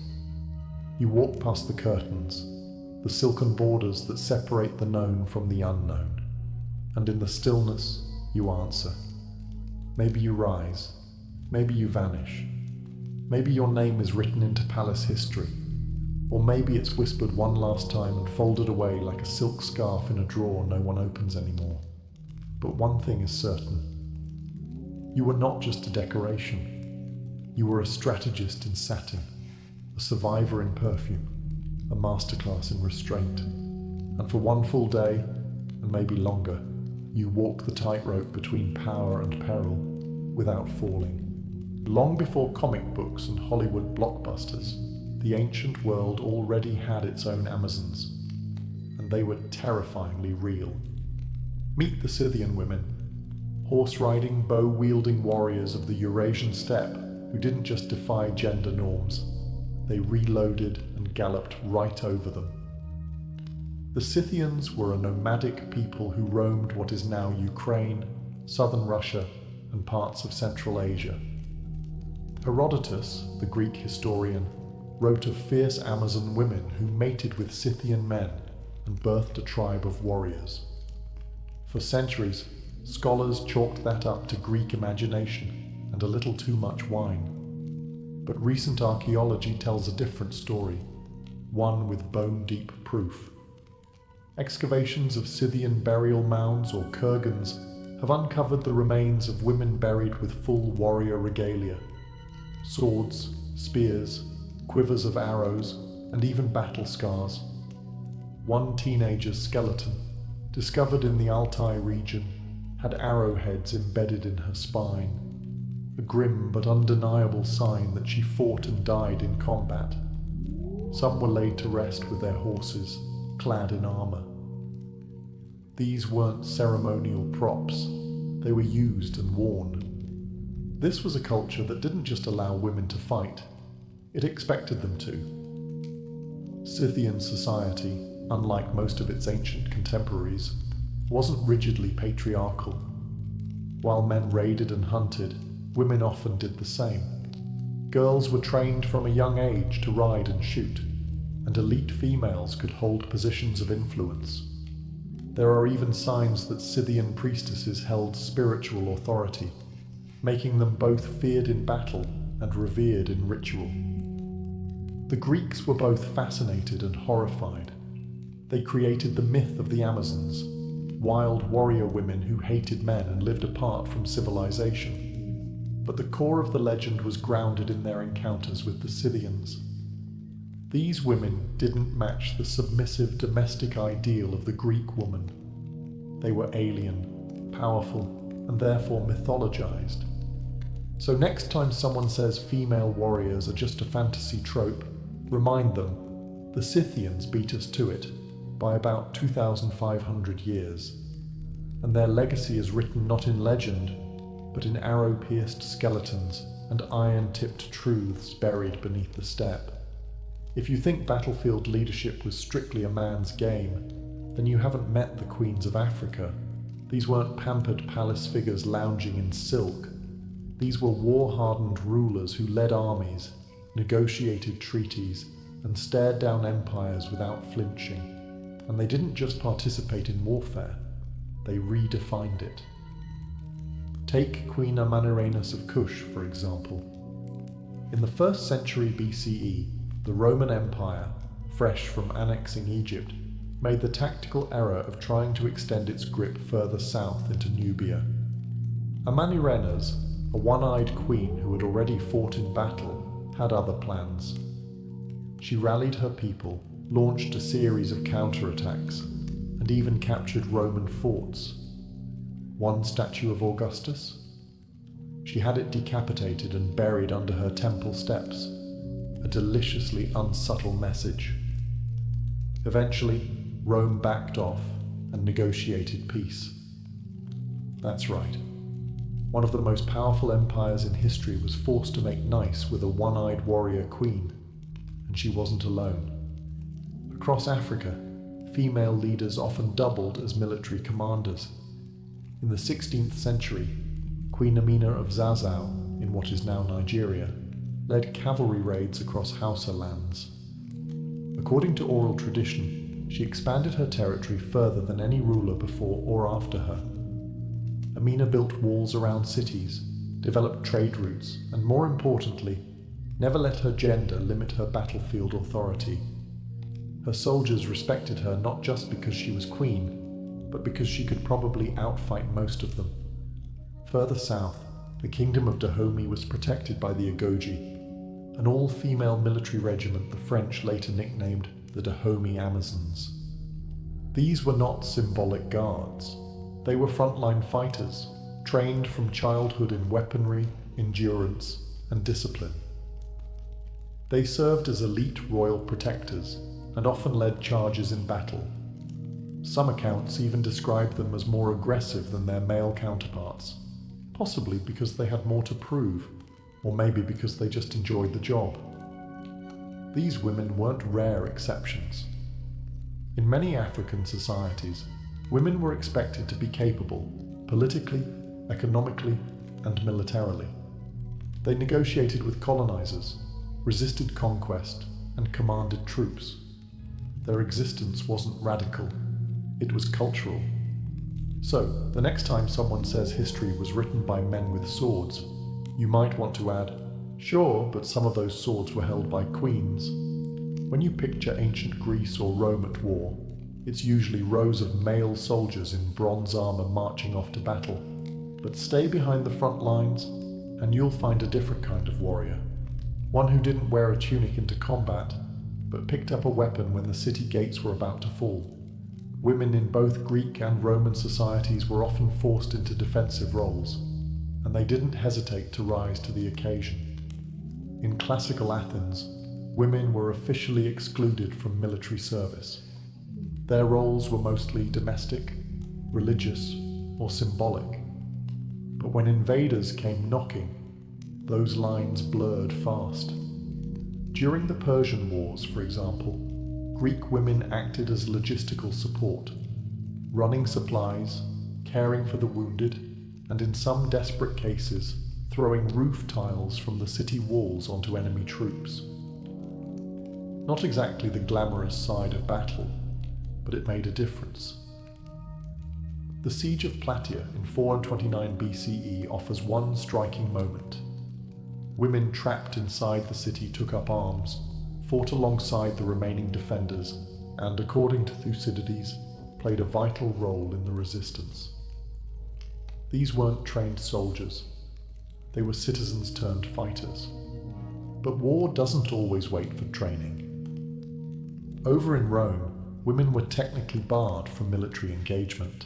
You walk past the curtains, the silken borders that separate the known from the unknown, and in the stillness, you answer. Maybe you rise, maybe you vanish, maybe your name is written into palace history, or maybe it's whispered one last time and folded away like a silk scarf in a drawer no one opens anymore. But one thing is certain. You were not just a decoration. You were a strategist in satin, a survivor in perfume, a masterclass in restraint. And for one full day, and maybe longer, you walk the tightrope between power and peril without falling. Long before comic books and Hollywood blockbusters, the ancient world already had its own Amazons, and they were terrifyingly real. Meet the Scythian women, horse-riding, bow-wielding warriors of the Eurasian steppe who didn't just defy gender norms, they reloaded and galloped right over them. The Scythians were a nomadic people who roamed what is now Ukraine, southern Russia, and parts of Central Asia. Herodotus, the Greek historian, wrote of fierce Amazon women who mated with Scythian men and birthed a tribe of warriors. For centuries, scholars chalked that up to Greek imagination and a little too much wine. But recent archaeology tells a different story, one with bone-deep proof. Excavations of Scythian burial mounds or kurgans have uncovered the remains of women buried with full warrior regalia, swords, spears, quivers of arrows, and even battle scars. One teenager's skeleton, discovered in the Altai region, had arrowheads embedded in her spine, a grim but undeniable sign that she fought and died in combat. Some were laid to rest with their horses, clad in armor. These weren't ceremonial props, they were used and worn. This was a culture that didn't just allow women to fight, it expected them to. Scythian society, unlike most of its ancient contemporaries, wasn't rigidly patriarchal. While men raided and hunted, women often did the same. Girls were trained from a young age to ride and shoot, and elite females could hold positions of influence. There are even signs that Scythian priestesses held spiritual authority, making them both feared in battle and revered in ritual. The Greeks were both fascinated and horrified. They created the myth of the Amazons, wild warrior women who hated men and lived apart from civilization. But the core of the legend was grounded in their encounters with the Scythians. These women didn't match the submissive domestic ideal of the Greek woman. They were alien, powerful, and therefore mythologized. So next time someone says female warriors are just a fantasy trope, remind them, the Scythians beat us to it by about 2,500 years, and their legacy is written not in legend, but in arrow-pierced skeletons and iron-tipped truths buried beneath the steppe. If you think battlefield leadership was strictly a man's game, then you haven't met the queens of Africa. These weren't pampered palace figures lounging in silk. These were war-hardened rulers who led armies, negotiated treaties, and stared down empires without flinching. And they didn't just participate in warfare, they redefined it. Take Queen Amanirenas of Kush, for example. In the 1st century BCE, the Roman Empire, fresh from annexing Egypt, made the tactical error of trying to extend its grip further south into Nubia. Amanirenas, a one-eyed queen who had already fought in battle, had other plans. She rallied her people, launched a series of counterattacks, and even captured Roman forts. One statue of Augustus? She had it decapitated and buried under her temple steps, a deliciously unsubtle message. Eventually, Rome backed off and negotiated peace. That's right. One of the most powerful empires in history was forced to make nice with a one-eyed warrior queen, and she wasn't alone. Across Africa, female leaders often doubled as military commanders. In the 16th century, Queen Amina of Zazzau, in what is now Nigeria, led cavalry raids across Hausa lands. According to oral tradition, she expanded her territory further than any ruler before or after her. Amina built walls around cities, developed trade routes, and more importantly, never let her gender limit her battlefield authority. Her soldiers respected her not just because she was queen, but because she could probably outfight most of them. Further south, the kingdom of Dahomey was protected by the Agoji, an all-female military regiment the French later nicknamed the Dahomey Amazons. These were not symbolic guards. They were frontline fighters, trained from childhood in weaponry, endurance, and discipline. They served as elite royal protectors and often led charges in battle. Some accounts even describe them as more aggressive than their male counterparts, possibly because they had more to prove, or maybe because they just enjoyed the job. These women weren't rare exceptions. In many African societies, women were expected to be capable, politically, economically, and militarily. They negotiated with colonizers, resisted conquest, and commanded troops. Their existence wasn't radical, it was cultural. So, the next time someone says history was written by men with swords, you might want to add, sure, but some of those swords were held by queens. When you picture ancient Greece or Rome at war, it's usually rows of male soldiers in bronze armor marching off to battle. But stay behind the front lines, and you'll find a different kind of warrior. One who didn't wear a tunic into combat, but picked up a weapon when the city gates were about to fall. Women in both Greek and Roman societies were often forced into defensive roles, and they didn't hesitate to rise to the occasion. In classical Athens, women were officially excluded from military service. Their roles were mostly domestic, religious, or symbolic. But when invaders came knocking, those lines blurred fast. During the Persian Wars, for example, Greek women acted as logistical support, running supplies, caring for the wounded, and in some desperate cases, throwing roof tiles from the city walls onto enemy troops. Not exactly the glamorous side of battle, but it made a difference. The Siege of Plataea in 429 BCE offers one striking moment. Women trapped inside the city took up arms, fought alongside the remaining defenders, and, according to Thucydides, played a vital role in the resistance. These weren't trained soldiers. They were citizens turned fighters. But war doesn't always wait for training. Over in Rome, women were technically barred from military engagement.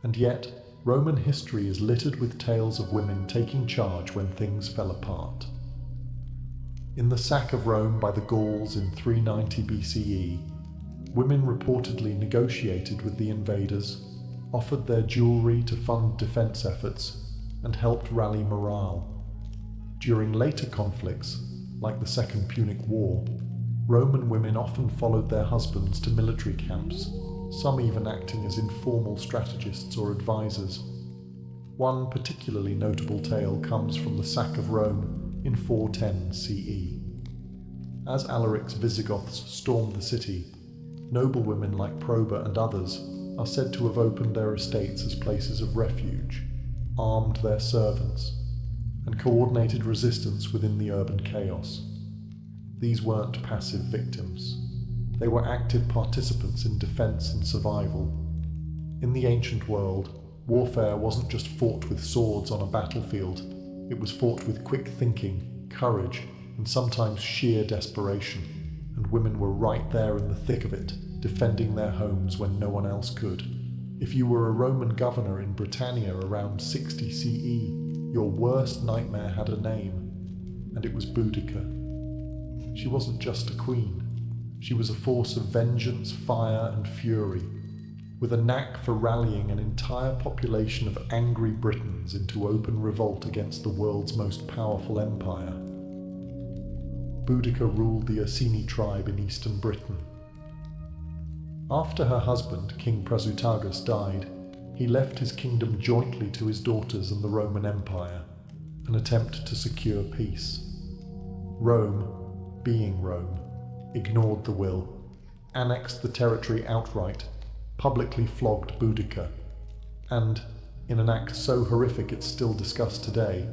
And yet, Roman history is littered with tales of women taking charge when things fell apart. In the sack of Rome by the Gauls in 390 BCE, women reportedly negotiated with the invaders, offered their jewelry to fund defense efforts, and helped rally morale. During later conflicts, like the Second Punic War, Roman women often followed their husbands to military camps, some even acting as informal strategists or advisors. One particularly notable tale comes from the sack of Rome in 410 CE. As Alaric's Visigoths stormed the city, noblewomen like Proba and others are said to have opened their estates as places of refuge, armed their servants, and coordinated resistance within the urban chaos. These weren't passive victims. They were active participants in defense and survival. In the ancient world, warfare wasn't just fought with swords on a battlefield. It was fought with quick thinking, courage, and sometimes sheer desperation. And women were right there in the thick of it, defending their homes when no one else could. If you were a Roman governor in Britannia around 60 CE, your worst nightmare had a name, and it was Boudica. She wasn't just a queen. She was a force of vengeance, fire, and fury, with a knack for rallying an entire population of angry Britons into open revolt against the world's most powerful empire. Boudica ruled the Ursini tribe in eastern Britain. After her husband, King Prasutagus, died, he left his kingdom jointly to his daughters and the Roman Empire, an attempt to secure peace. Rome, being Rome, ignored the will, annexed the territory outright, publicly flogged Boudica, and, in an act so horrific it's still discussed today,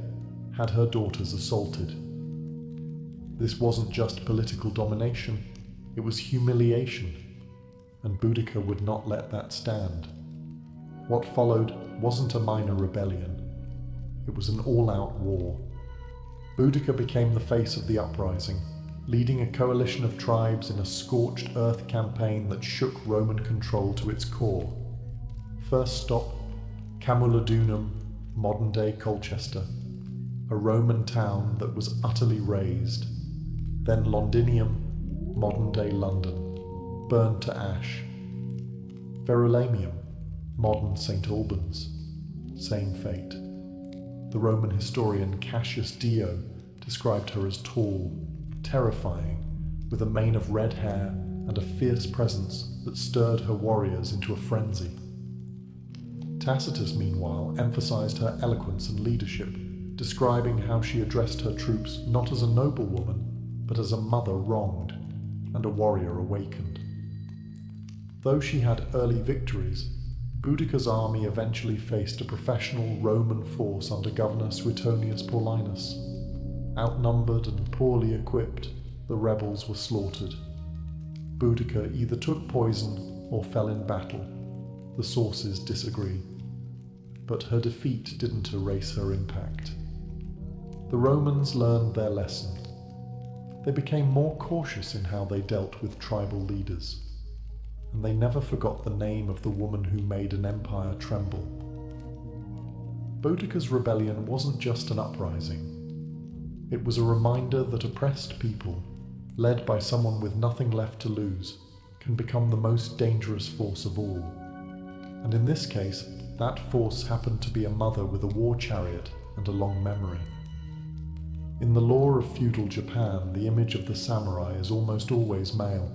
had her daughters assaulted. This wasn't just political domination, it was humiliation, and Boudica would not let that stand. What followed wasn't a minor rebellion, it was an all-out war. Boudica became the face of the uprising, leading a coalition of tribes in a scorched earth campaign that shook Roman control to its core. First stop, Camulodunum, modern-day Colchester, a Roman town that was utterly razed. Then Londinium, modern-day London, burned to ash. Verulamium, modern St. Albans, same fate. The Roman historian Cassius Dio described her as tall, terrifying, with a mane of red hair and a fierce presence that stirred her warriors into a frenzy. Tacitus, meanwhile, emphasized her eloquence and leadership, describing how she addressed her troops not as a noblewoman, but as a mother wronged and a warrior awakened. Though she had early victories, Boudica's army eventually faced a professional Roman force under Governor Suetonius Paulinus. Outnumbered and poorly equipped, the rebels were slaughtered. Boudica either took poison or fell in battle. The sources disagree. But her defeat didn't erase her impact. The Romans learned their lesson. They became more cautious in how they dealt with tribal leaders, and they never forgot the name of the woman who made an empire tremble. Boudica's rebellion wasn't just an uprising. It was a reminder that oppressed people, led by someone with nothing left to lose, can become the most dangerous force of all. And in this case, that force happened to be a mother with a war chariot and a long memory. In the lore of feudal Japan, the image of the samurai is almost always male.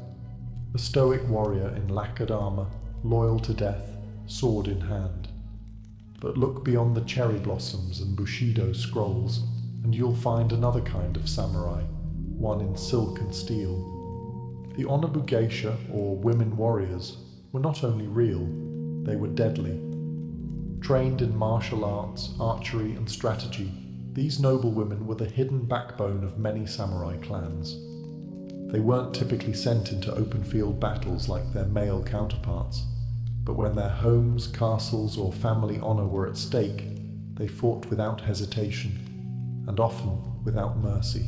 A stoic warrior in lacquered armor, loyal to death, sword in hand. But look beyond the cherry blossoms and Bushido scrolls, and you'll find another kind of samurai, one in silk and steel. The Onabu geisha, or women warriors, were not only real, they were deadly. Trained in martial arts, archery, and strategy, these noble women were the hidden backbone of many samurai clans. They weren't typically sent into open field battles like their male counterparts, but when their homes, castles, or family honor were at stake, they fought without hesitation, and often without mercy.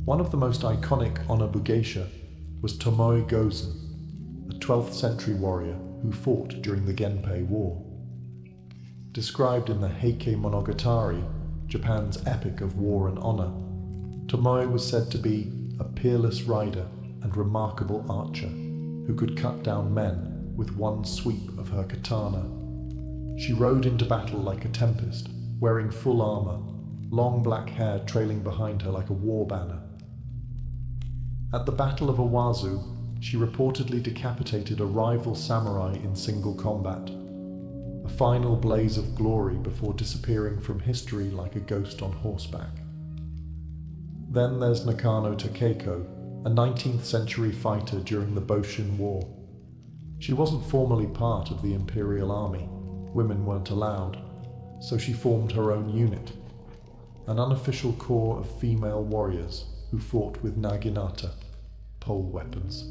One of the most iconic Onabu geisha was Tomoe Gozen, a 12th century warrior who fought during the Genpei War. Described in the Heike Monogatari, Japan's epic of war and honor, Tomoe was said to be a peerless rider and remarkable archer who could cut down men with one sweep of her katana. She rode into battle like a tempest, wearing full armor, long black hair trailing behind her like a war banner. At the Battle of Owazu, she reportedly decapitated a rival samurai in single combat, a final blaze of glory before disappearing from history like a ghost on horseback. Then there's Nakano Takeko, a 19th century fighter during the Boshin War. She wasn't formally part of the Imperial Army. Women weren't allowed, so she formed her own unit, an unofficial corps of female warriors who fought with naginata, pole weapons.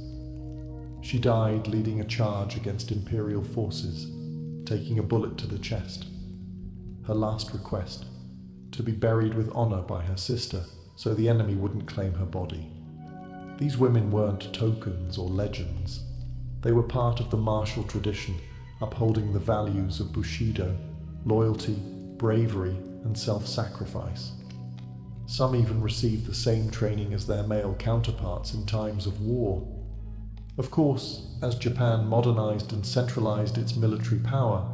She died leading a charge against Imperial forces, taking a bullet to the chest. Her last request, to be buried with honor by her sister so the enemy wouldn't claim her body. These women weren't tokens or legends. They were part of the martial tradition, upholding the values of Bushido, loyalty, bravery, and self-sacrifice. Some even received the same training as their male counterparts in times of war. Of course, as Japan modernized and centralized its military power,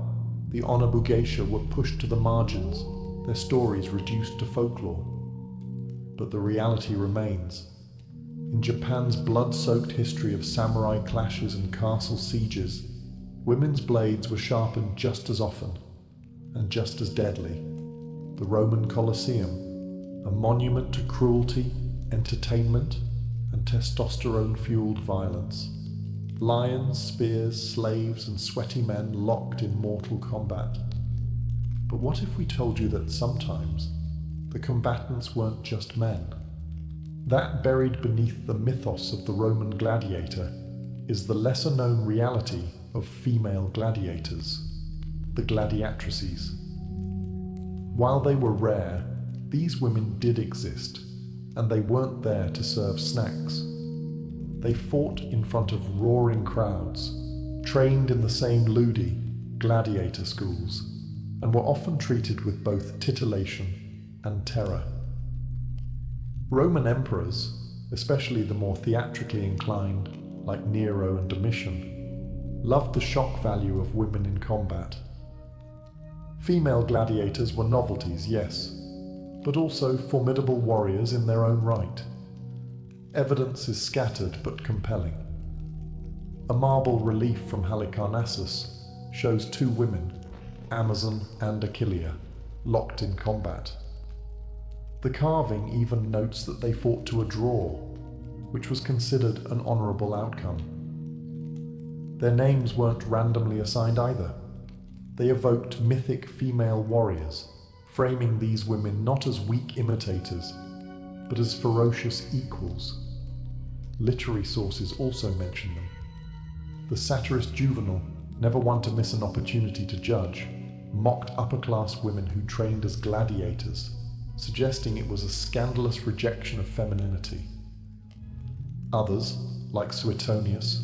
the Honobu geisha were pushed to the margins, their stories reduced to folklore. But the reality remains. In Japan's blood-soaked history of samurai clashes and castle sieges, women's blades were sharpened just as often, and just as deadly. The Roman Colosseum, a monument to cruelty, entertainment, and testosterone-fueled violence. Lions, spears, slaves, and sweaty men locked in mortal combat. But what if we told you that sometimes the combatants weren't just men? That buried beneath the mythos of the Roman gladiator is the lesser-known reality of female gladiators, the gladiatrices. While they were rare, these women did exist, and they weren't there to serve snacks. They fought in front of roaring crowds, trained in the same ludi, gladiator schools, and were often treated with both titillation and terror. Roman emperors, especially the more theatrically inclined, like Nero and Domitian, loved the shock value of women in combat. Female gladiators were novelties, yes, but also formidable warriors in their own right. Evidence is scattered but compelling. A marble relief from Halicarnassus shows two women, Amazon and Achillea, locked in combat. The carving even notes that they fought to a draw, which was considered an honorable outcome. Their names weren't randomly assigned either. They evoked mythic female warriors, framing these women not as weak imitators, but as ferocious equals. Literary sources also mention them. The satirist Juvenal, never one to miss an opportunity to judge, mocked upper-class women who trained as gladiators, suggesting it was a scandalous rejection of femininity. Others, like Suetonius,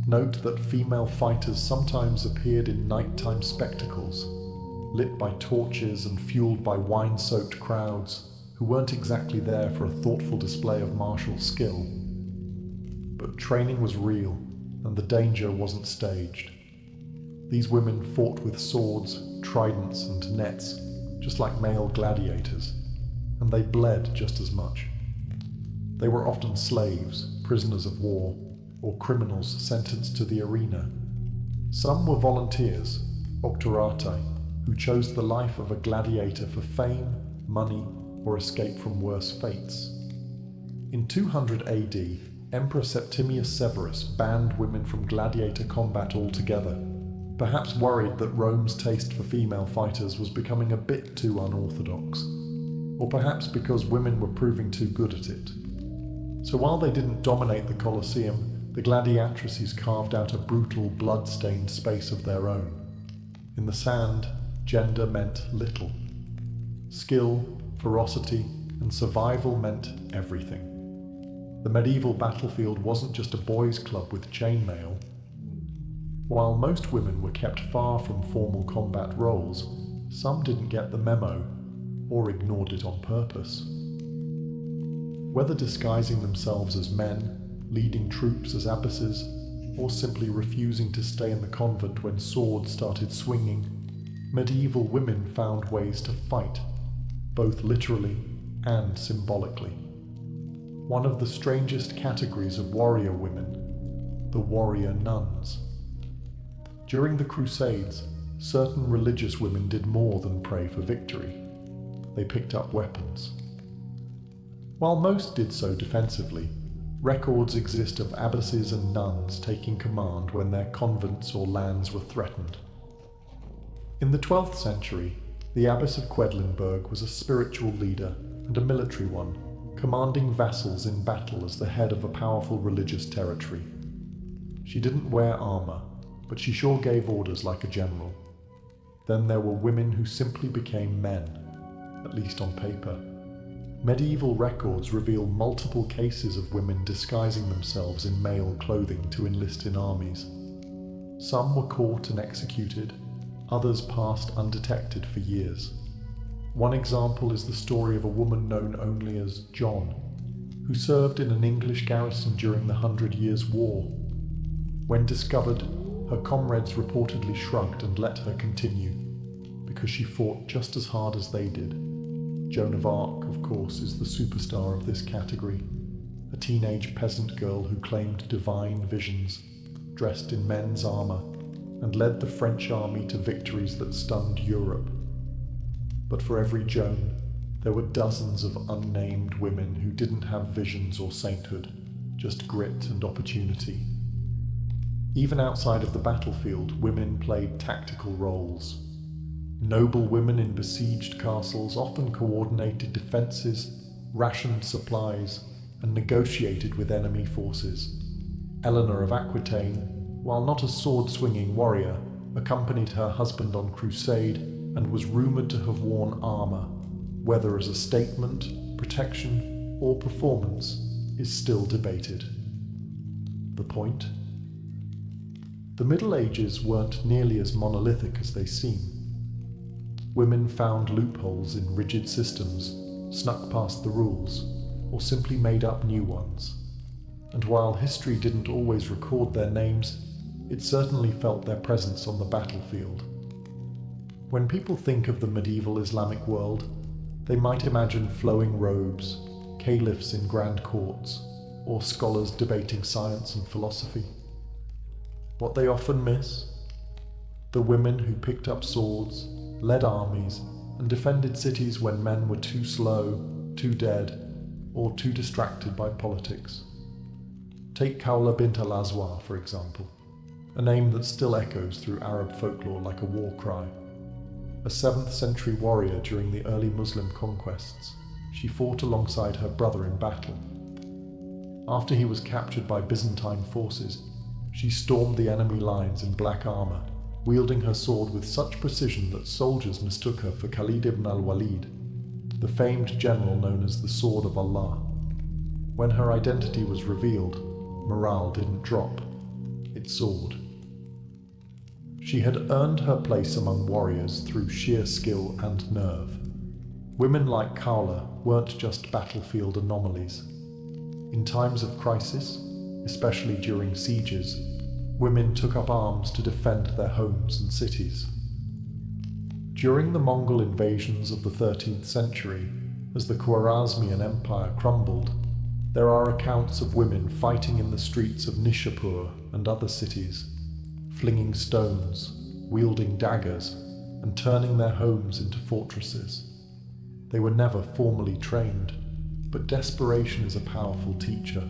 note that female fighters sometimes appeared in nighttime spectacles, lit by torches and fueled by wine-soaked crowds who weren't exactly there for a thoughtful display of martial skill. But training was real, and the danger wasn't staged. These women fought with swords, tridents, and nets, just like male gladiators, and they bled just as much. They were often slaves, prisoners of war, or criminals sentenced to the arena. Some were volunteers, octorati, who chose the life of a gladiator for fame, money, or escape from worse fates. In 200 AD, Emperor Septimius Severus banned women from gladiator combat altogether, perhaps worried that Rome's taste for female fighters was becoming a bit too unorthodox, or perhaps because women were proving too good at it. So while they didn't dominate the Colosseum, the gladiatrices carved out a brutal, blood-stained space of their own. In the sand, gender meant little. Skill, ferocity, and survival meant everything. The medieval battlefield wasn't just a boys' club with chainmail. While most women were kept far from formal combat roles, some didn't get the memo, or ignored it on purpose. Whether disguising themselves as men, leading troops as abbesses, or simply refusing to stay in the convent when swords started swinging, medieval women found ways to fight, both literally and symbolically. One of the strangest categories of warrior women, the warrior nuns. During the Crusades, certain religious women did more than pray for victory. They picked up weapons. While most did so defensively, records exist of abbesses and nuns taking command when their convents or lands were threatened. In the 12th century, the Abbess of Quedlinburg was a spiritual leader and a military one, commanding vassals in battle as the head of a powerful religious territory. She didn't wear armor, but she sure gave orders like a general. Then there were women who simply became men, at least on paper. Medieval records reveal multiple cases of women disguising themselves in male clothing to enlist in armies. Some were caught and executed, others passed undetected for years. One example is the story of a woman known only as John, who served in an English garrison during the 100 Years' War. When discovered, her comrades reportedly shrugged and let her continue, because she fought just as hard as they did. Joan of Arc, of course, is the superstar of this category, a teenage peasant girl who claimed divine visions, dressed in men's armor, and led the French army to victories that stunned Europe. But for every Joan, there were dozens of unnamed women who didn't have visions or sainthood, just grit and opportunity. Even outside of the battlefield, women played tactical roles. Noble women in besieged castles often coordinated defenses, rationed supplies, and negotiated with enemy forces. Eleanor of Aquitaine, while not a sword-swinging warrior, accompanied her husband on crusade and was rumored to have worn armor, whether as a statement, protection, or performance is still debated. The point? The Middle Ages weren't nearly as monolithic as they seem. Women found loopholes in rigid systems, snuck past the rules, or simply made up new ones. And while history didn't always record their names, it certainly felt their presence on the battlefield. When people think of the medieval Islamic world, they might imagine flowing robes, caliphs in grand courts, or scholars debating science and philosophy. What they often miss? The women who picked up swords, led armies, and defended cities when men were too slow, too dead, or too distracted by politics. Take Khawla bint al-Azwa, for example, a name that still echoes through Arab folklore like a war cry. A 7th century warrior during the early Muslim conquests, she fought alongside her brother in battle. After he was captured by Byzantine forces, she stormed the enemy lines in black armor, wielding her sword with such precision that soldiers mistook her for Khalid ibn al-Walid, the famed general known as the Sword of Allah. When her identity was revealed, morale didn't drop, it soared. She had earned her place among warriors through sheer skill and nerve. Women like Khawla weren't just battlefield anomalies. In times of crisis, especially during sieges, women took up arms to defend their homes and cities. During the Mongol invasions of the 13th century, as the Khwarezmian Empire crumbled, there are accounts of women fighting in the streets of Nishapur and other cities, flinging stones, wielding daggers, and turning their homes into fortresses. They were never formally trained, but desperation is a powerful teacher.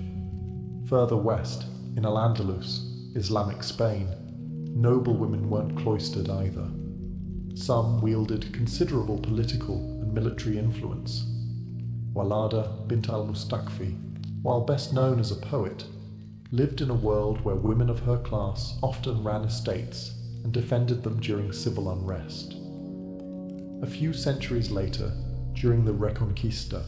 Further west, in Al-Andalus, Islamic Spain, noble women weren't cloistered either. Some wielded considerable political and military influence. Walada bint al-Mustakfi, while best known as a poet, lived in a world where women of her class often ran estates and defended them during civil unrest. A few centuries later, during the Reconquista,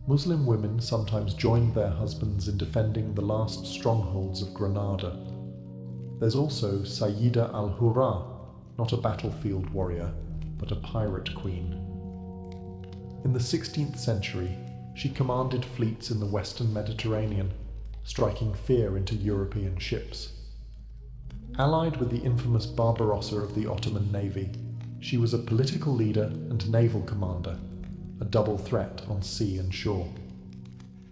Muslim women sometimes joined their husbands in defending the last strongholds of Granada. There's also Sayyida al-Hurra, not a battlefield warrior, but a pirate queen. In the 16th century, she commanded fleets in the Western Mediterranean, striking fear into European ships. Allied with the infamous Barbarossa of the Ottoman navy, She was a political leader and naval commander, a double threat on sea and shore.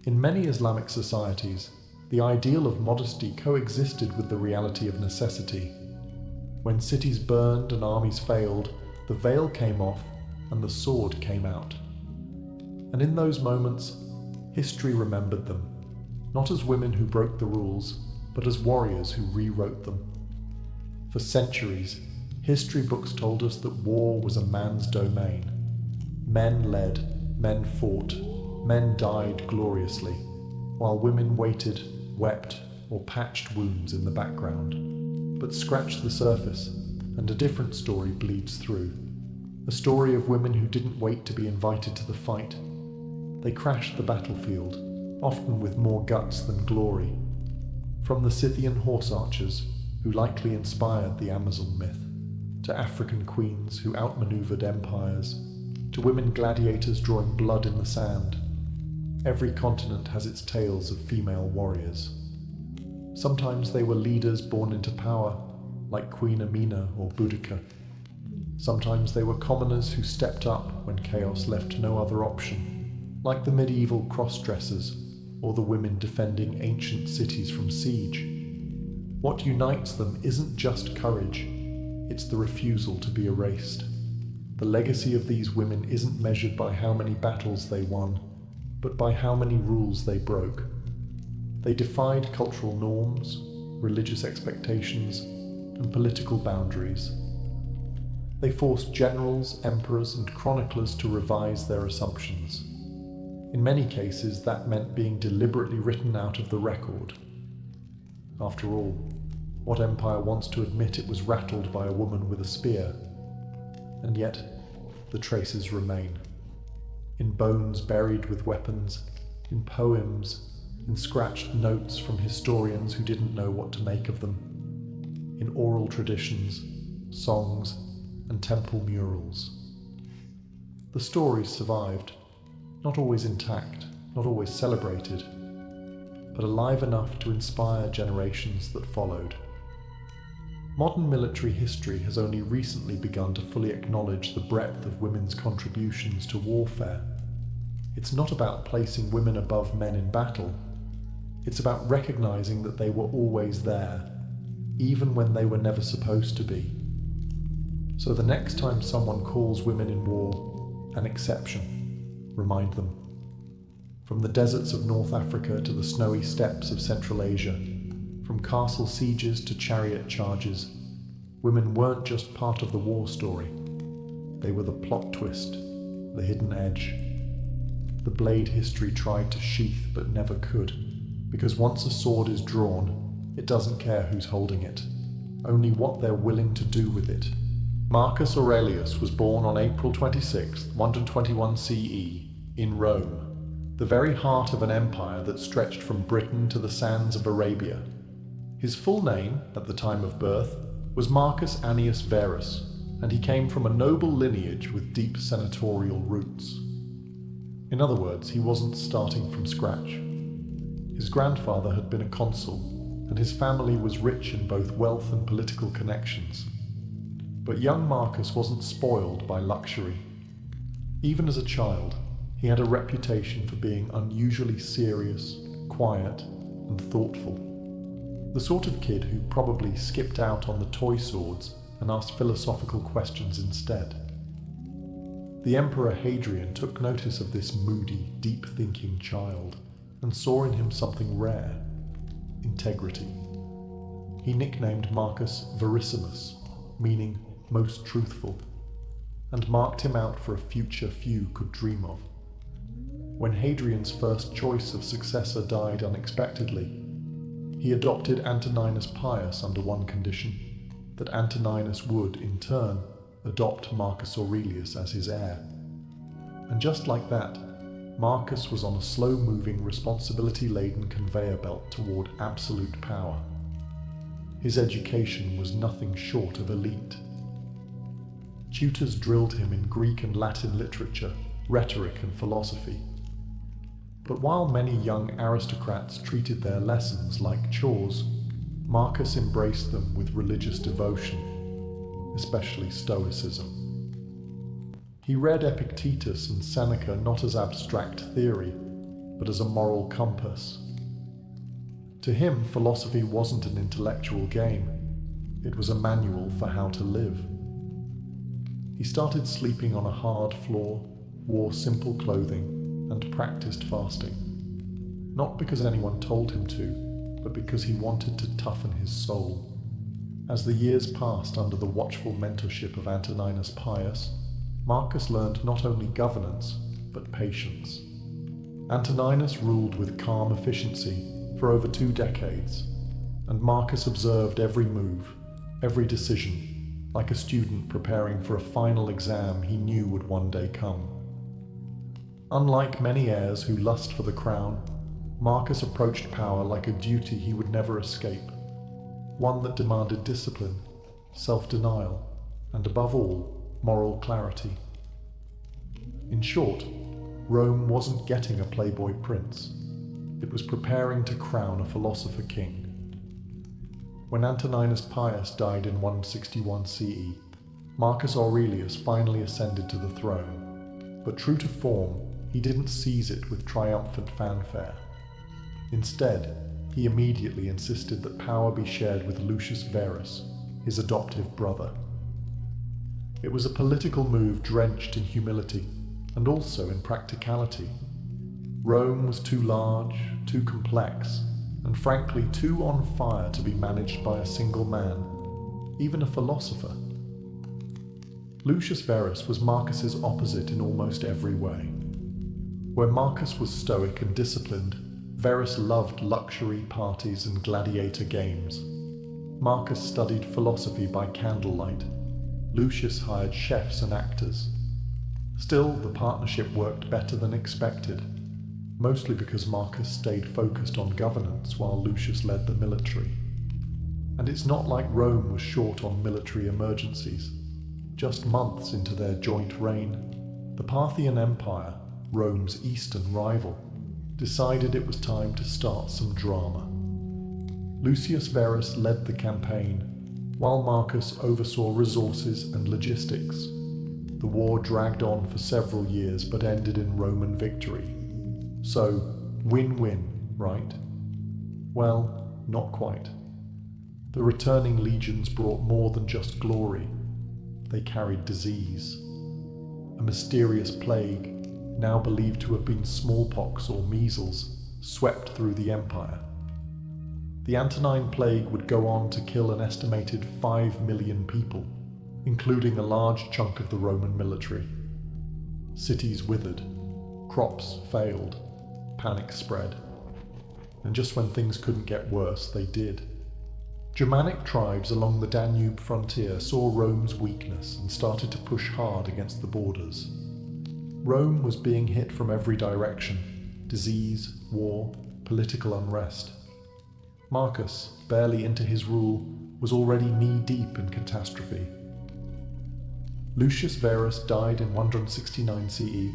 In many Islamic societies, the ideal of modesty coexisted with the reality of necessity. When cities burned and armies failed, the veil came off and the sword came out. And in those moments, history remembered them, not as women who broke the rules, but as warriors who rewrote them. For centuries, history books told us that war was a man's domain. Men led, men fought, men died gloriously, while women waited, wept, or patched wounds in the background. But scratch the surface, and a different story bleeds through. A story of women who didn't wait to be invited to the fight. They crashed the battlefield, often with more guts than glory. From the Scythian horse archers, who likely inspired the Amazon myth, to African queens who outmaneuvered empires, to women gladiators drawing blood in the sand. Every continent has its tales of female warriors. Sometimes they were leaders born into power, like Queen Amina or Boudica. Sometimes they were commoners who stepped up when chaos left no other option, like the medieval cross-dressers or the women defending ancient cities from siege. What unites them isn't just courage, it's the refusal to be erased. The legacy of these women isn't measured by how many battles they won, but by how many rules they broke. They defied cultural norms, religious expectations, and political boundaries. They forced generals, emperors, and chroniclers to revise their assumptions. In many cases, that meant being deliberately written out of the record. After all, what empire wants to admit it was rattled by a woman with a spear? And yet, the traces remain. In bones buried with weapons, in poems, in scratched notes from historians who didn't know what to make of them, in oral traditions, songs, and temple murals. The stories survived, not always intact, not always celebrated, but alive enough to inspire generations that followed. Modern military history has only recently begun to fully acknowledge the breadth of women's contributions to warfare. It's not about placing women above men in battle. It's about recognizing that they were always there, even when they were never supposed to be. So the next time someone calls women in war an exception, remind them. From the deserts of North Africa to the snowy steppes of Central Asia, from castle sieges to chariot charges, women weren't just part of the war story. They were the plot twist, the hidden edge, the blade history tried to sheath but never could, because once a sword is drawn, it doesn't care who's holding it, only what they're willing to do with it. Marcus Aurelius was born on April 26, 121 CE, in Rome, the very heart of an empire that stretched from Britain to the sands of Arabia. His full name, at the time of birth, was Marcus Annius Verus, and he came from a noble lineage with deep senatorial roots. In other words, he wasn't starting from scratch. His grandfather had been a consul, and his family was rich in both wealth and political connections. But young Marcus wasn't spoiled by luxury. Even as a child, he had a reputation for being unusually serious, quiet, and thoughtful. The sort of kid who probably skipped out on the toy swords and asked philosophical questions instead. The Emperor Hadrian took notice of this moody, deep-thinking child and saw in him something rare: integrity. He nicknamed Marcus Verissimus, meaning most truthful, and marked him out for a future few could dream of. When Hadrian's first choice of successor died unexpectedly, he adopted Antoninus Pius under one condition: that Antoninus would, in turn, adopt Marcus Aurelius as his heir. And just like that, Marcus was on a slow-moving, responsibility-laden conveyor belt toward absolute power. His education was nothing short of elite. Tutors drilled him in Greek and Latin literature, rhetoric and philosophy. But while many young aristocrats treated their lessons like chores, Marcus embraced them with religious devotion, especially Stoicism. He read Epictetus and Seneca not as abstract theory, but as a moral compass. To him, philosophy wasn't an intellectual game. It was a manual for how to live. He started sleeping on a hard floor, wore simple clothing, and practiced fasting. Not because anyone told him to, but because he wanted to toughen his soul. As the years passed under the watchful mentorship of Antoninus Pius, Marcus learned not only governance, but patience. Antoninus ruled with calm efficiency for over 2 decades, and Marcus observed every move, every decision, like a student preparing for a final exam he knew would one day come. Unlike many heirs who lust for the crown, Marcus approached power like a duty he would never escape, one that demanded discipline, self-denial, and above all, moral clarity. In short, Rome wasn't getting a playboy prince. It was preparing to crown a philosopher king. When Antoninus Pius died in 161 CE, Marcus Aurelius finally ascended to the throne, but true to form, he didn't seize it with triumphant fanfare. Instead, he immediately insisted that power be shared with Lucius Verus, his adoptive brother. It was a political move drenched in humility and also in practicality. Rome was too large, too complex, and frankly too on fire to be managed by a single man, even a philosopher. Lucius Verus was Marcus's opposite in almost every way. Where Marcus was stoic and disciplined, Verus loved luxury parties and gladiator games. Marcus studied philosophy by candlelight. Lucius hired chefs and actors. Still, the partnership worked better than expected, mostly because Marcus stayed focused on governance while Lucius led the military. And it's not like Rome was short on military emergencies. Just months into their joint reign, the Parthian Empire, Rome's eastern rival, decided it was time to start some drama. Lucius Verus led the campaign, while Marcus oversaw resources and logistics. The war dragged on for several years but ended in Roman victory. So, win-win, right? Well, not quite. The returning legions brought more than just glory. They carried disease. A mysterious plague, now believed to have been smallpox or measles, swept through the empire. The Antonine Plague would go on to kill an estimated 5 million people, including a large chunk of the Roman military. Cities withered, crops failed, panic spread. And just when things couldn't get worse, they did. Germanic tribes along the Danube frontier saw Rome's weakness and started to push hard against the borders. Rome was being hit from every direction: disease, war, political unrest. Marcus, barely into his rule, was already knee-deep in catastrophe. Lucius Verus died in 169 CE,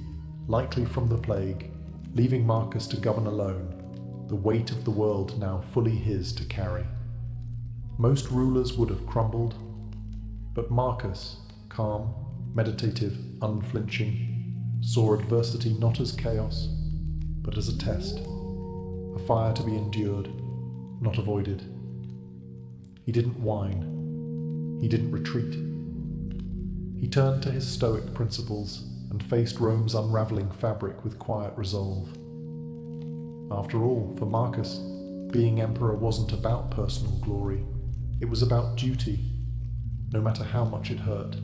likely from the plague, leaving Marcus to govern alone, the weight of the world now fully his to carry. Most rulers would have crumbled, but Marcus, calm, meditative, unflinching, saw adversity not as chaos, but as a test, a fire to be endured, not avoided. He didn't whine. He didn't retreat. He turned to his stoic principles and faced Rome's unraveling fabric with quiet resolve. After all, for Marcus, being emperor wasn't about personal glory. It was about duty, no matter how much it hurt.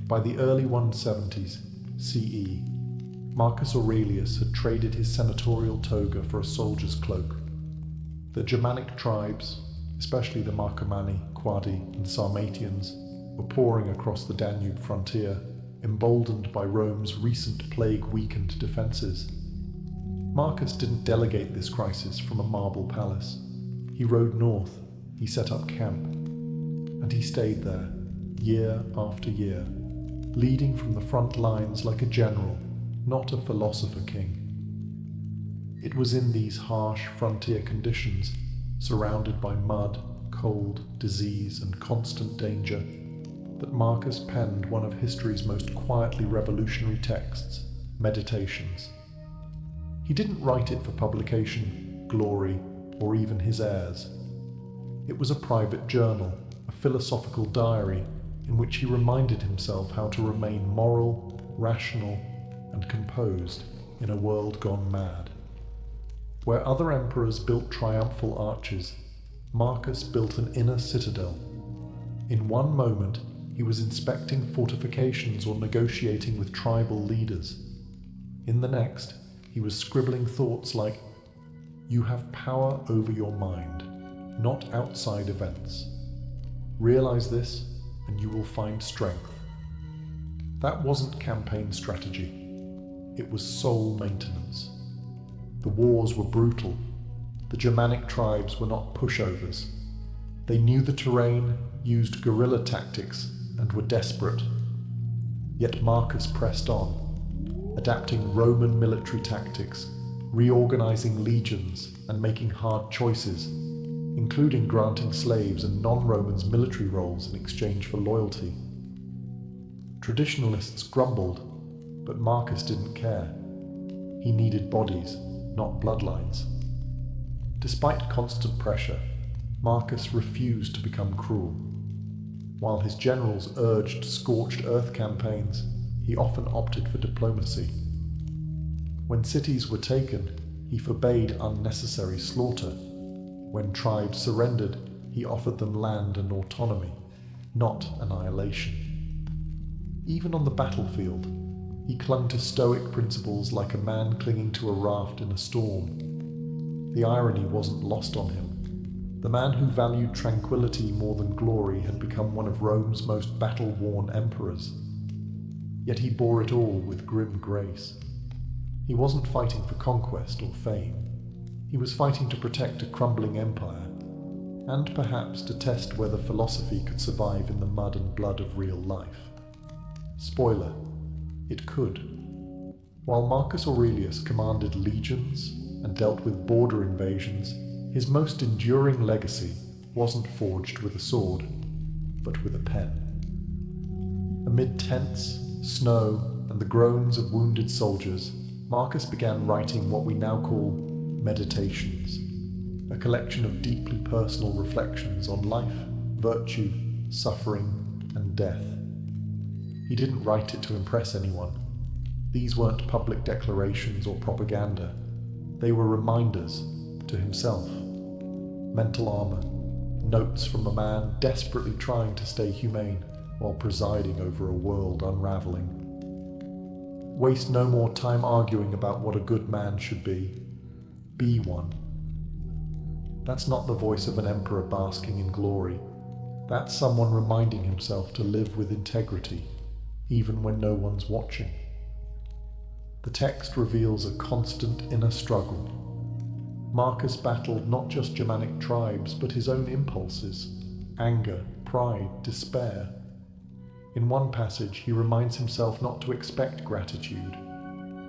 By the early 170s CE, Marcus Aurelius had traded his senatorial toga for a soldier's cloak. The Germanic tribes, especially the Marcomanni, Quadi, and Sarmatians, were pouring across the Danube frontier, emboldened by Rome's recent plague-weakened defences. Marcus didn't delegate this crisis from a marble palace. He rode north, he set up camp, and he stayed there, year after year, leading from the front lines like a general, not a philosopher king. It was in these harsh frontier conditions, surrounded by mud, cold, disease, and constant danger, that Marcus penned one of history's most quietly revolutionary texts, Meditations. He didn't write it for publication, glory, or even his heirs. It was a private journal, a philosophical diary, in which he reminded himself how to remain moral, rational, and composed in a world gone mad. Where other emperors built triumphal arches, Marcus built an inner citadel. In one moment, he was inspecting fortifications or negotiating with tribal leaders. In the next, he was scribbling thoughts like, "You have power over your mind, not outside events. Realize this, and you will find strength." That wasn't campaign strategy. It was soul maintenance. The wars were brutal. The Germanic tribes were not pushovers. They knew the terrain, used guerrilla tactics, and were desperate. Yet Marcus pressed on, adapting Roman military tactics, reorganizing legions, and making hard choices, including granting slaves and non-Romans military roles in exchange for loyalty. Traditionalists grumbled, but Marcus didn't care. He needed bodies, not bloodlines. Despite constant pressure, Marcus refused to become cruel. While his generals urged scorched earth campaigns, he often opted for diplomacy. When cities were taken, he forbade unnecessary slaughter. When tribes surrendered, he offered them land and autonomy, not annihilation. Even on the battlefield, he clung to stoic principles like a man clinging to a raft in a storm. The irony wasn't lost on him. The man who valued tranquility more than glory had become one of Rome's most battle-worn emperors. Yet he bore it all with grim grace. He wasn't fighting for conquest or fame. He was fighting to protect a crumbling empire, and perhaps to test whether philosophy could survive in the mud and blood of real life. Spoiler, it could. While Marcus Aurelius commanded legions and dealt with border invasions, his most enduring legacy wasn't forged with a sword, but with a pen. Amid tents, snow, and the groans of wounded soldiers, Marcus began writing what we now call Meditations, a collection of deeply personal reflections on life, virtue, suffering, and death. He didn't write it to impress anyone. These weren't public declarations or propaganda. They were reminders to himself. Mental armor, notes from a man desperately trying to stay humane while presiding over a world unraveling. Waste no more time arguing about what a good man should be. Be one. That's not the voice of an emperor basking in glory. That's someone reminding himself to live with integrity, even when no one's watching. The text reveals a constant inner struggle. Marcus battled not just Germanic tribes, but his own impulses, anger, pride, despair. In one passage, he reminds himself not to expect gratitude.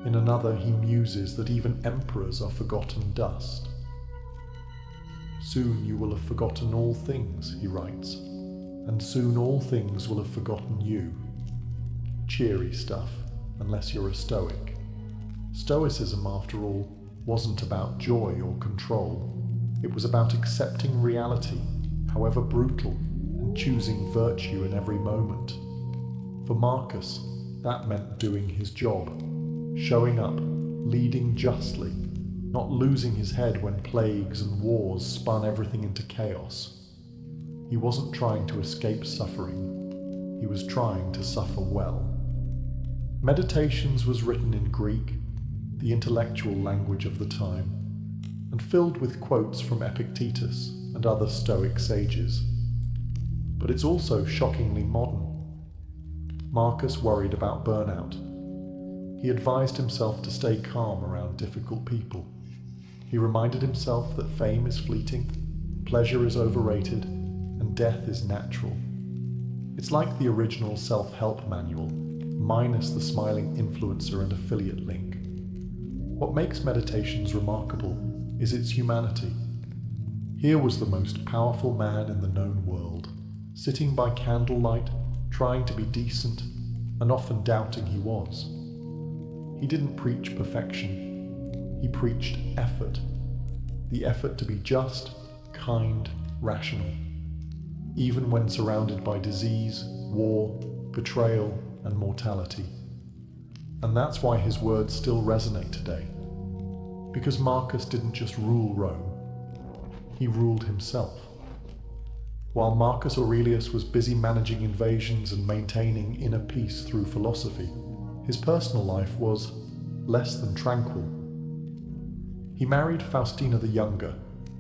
In another, he muses that even emperors are forgotten dust. "Soon you will have forgotten all things," he writes, "and soon all things will have forgotten you." Cheery stuff, unless you're a Stoic. Stoicism, after all, wasn't about joy or control. It was about accepting reality, however brutal, and choosing virtue in every moment. For Marcus, that meant doing his job, showing up, leading justly, not losing his head when plagues and wars spun everything into chaos. He wasn't trying to escape suffering. He was trying to suffer well. Meditations was written in Greek, the intellectual language of the time, and filled with quotes from Epictetus and other Stoic sages. But it's also shockingly modern. Marcus worried about burnout. He advised himself to stay calm around difficult people. He reminded himself that fame is fleeting, pleasure is overrated, and death is natural. It's like the original self-help manual, minus the smiling influencer and affiliate link. What makes Meditations remarkable is its humanity. Here was the most powerful man in the known world, sitting by candlelight, trying to be decent and often doubting he was. He didn't preach perfection. He preached effort. The effort to be just, kind, rational, even when surrounded by disease, war, betrayal, and mortality. And that's why his words still resonate today. Because Marcus didn't just rule Rome, he ruled himself. While Marcus Aurelius was busy managing invasions and maintaining inner peace through philosophy, his personal life was less than tranquil. He married Faustina the Younger,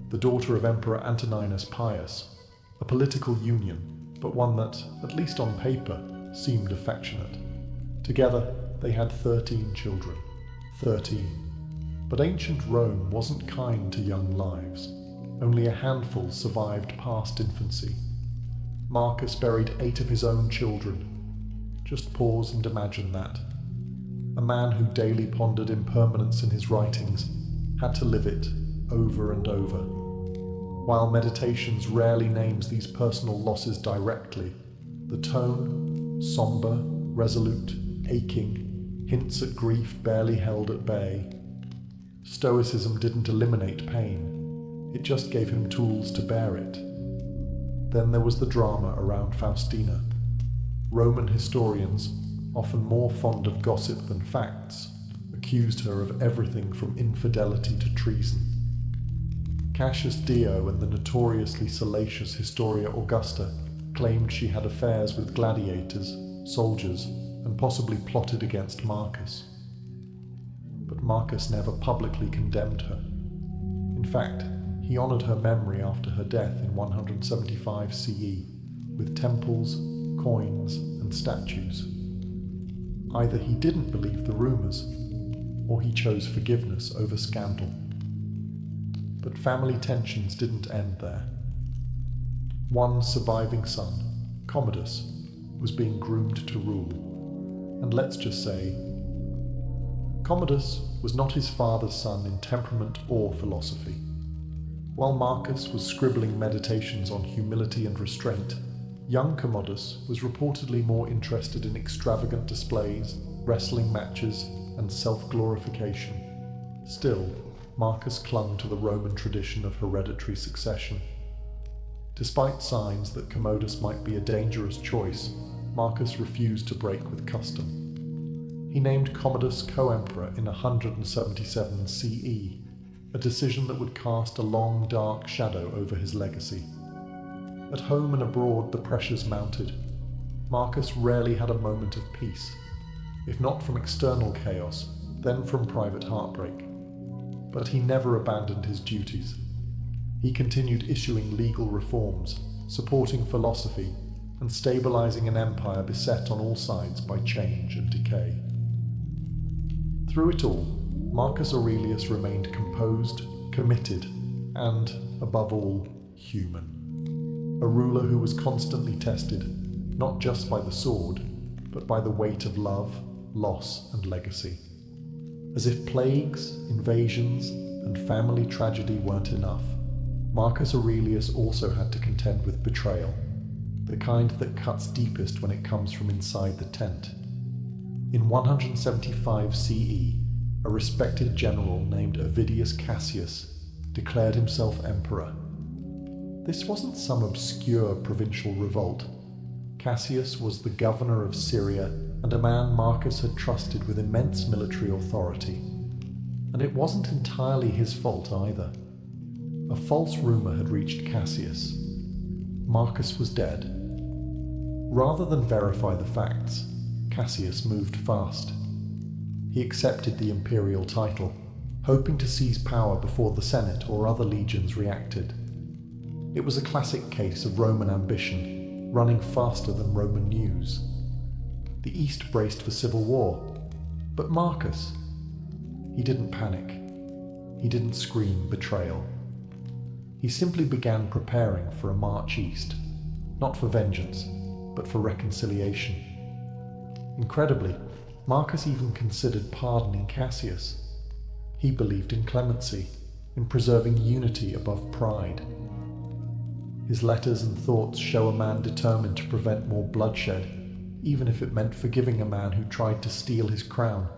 the daughter of Emperor Antoninus Pius, a political union, but one that, at least on paper, seemed affectionate. Together, they had 13 children. 13. But ancient Rome wasn't kind to young lives. Only a handful survived past infancy. Marcus buried 8 of his own children. Just pause and imagine that. A man who daily pondered impermanence in his writings had to live it over and over. While Meditations rarely names these personal losses directly, the tone, somber, resolute, aching, hints at grief barely held at bay. Stoicism didn't eliminate pain, it just gave him tools to bear it. Then there was the drama around Faustina. Roman historians, often more fond of gossip than facts, accused her of everything from infidelity to treason. Cassius Dio and the notoriously salacious Historia Augusta claimed she had affairs with gladiators, soldiers, and possibly plotted against Marcus. But Marcus never publicly condemned her. In fact, he honored her memory after her death in 175 CE with temples, coins, and statues. Either he didn't believe the rumors, or he chose forgiveness over scandal. But family tensions didn't end there. One surviving son, Commodus, was being groomed to rule. And let's just say, Commodus was not his father's son in temperament or philosophy. While Marcus was scribbling meditations on humility and restraint, young Commodus was reportedly more interested in extravagant displays, wrestling matches, and self-glorification. Still, Marcus clung to the Roman tradition of hereditary succession. Despite signs that Commodus might be a dangerous choice, Marcus refused to break with custom. He named Commodus co-emperor in 177 CE, a decision that would cast a long, dark shadow over his legacy. At home and abroad, the pressures mounted. Marcus rarely had a moment of peace, if not from external chaos, then from private heartbreak. But he never abandoned his duties. He continued issuing legal reforms, supporting philosophy, and stabilizing an empire beset on all sides by change and decay. Through it all, Marcus Aurelius remained composed, committed, and, above all, human. A ruler who was constantly tested, not just by the sword, but by the weight of love, loss, and legacy. As if plagues, invasions, and family tragedy weren't enough, Marcus Aurelius also had to contend with betrayal, the kind that cuts deepest when it comes from inside the tent. In 175 CE, a respected general named Avidius Cassius declared himself emperor. This wasn't some obscure provincial revolt. Cassius was the governor of Syria and a man Marcus had trusted with immense military authority. And it wasn't entirely his fault either. A false rumor had reached Cassius. Marcus was dead. Rather than verify the facts, Cassius moved fast. He accepted the imperial title, hoping to seize power before the Senate or other legions reacted. It was a classic case of Roman ambition, running faster than Roman news. The East braced for civil war, but Marcus, he didn't panic. He didn't scream betrayal. He simply began preparing for a march east, not for vengeance, but for reconciliation. Incredibly, Marcus even considered pardoning Cassius. He believed in clemency, in preserving unity above pride. His letters and thoughts show a man determined to prevent more bloodshed, even if it meant forgiving a man who tried to steal his crown.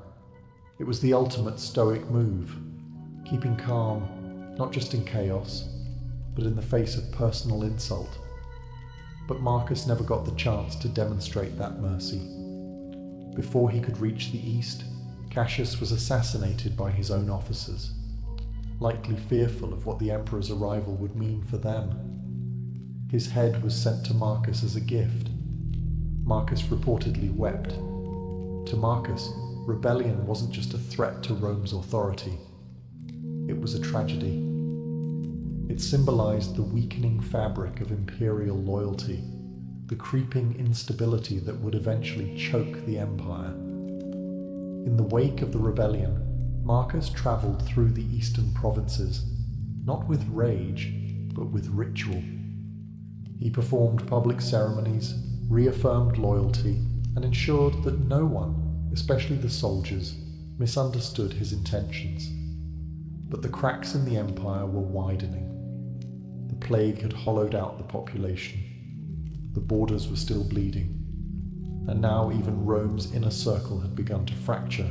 It was the ultimate stoic move, keeping calm, not just in chaos, but in the face of personal insult. But Marcus never got the chance to demonstrate that mercy. Before he could reach the east, Cassius was assassinated by his own officers, likely fearful of what the emperor's arrival would mean for them. His head was sent to Marcus as a gift. Marcus reportedly wept. To Marcus, rebellion wasn't just a threat to Rome's authority. It was a tragedy. It symbolized the weakening fabric of imperial loyalty, the creeping instability that would eventually choke the empire. In the wake of the rebellion, Marcus traveled through the eastern provinces, not with rage, but with ritual. He performed public ceremonies, reaffirmed loyalty, and ensured that no one, especially the soldiers, misunderstood his intentions. But the cracks in the empire were widening. The plague had hollowed out the population. The borders were still bleeding. And now even Rome's inner circle had begun to fracture.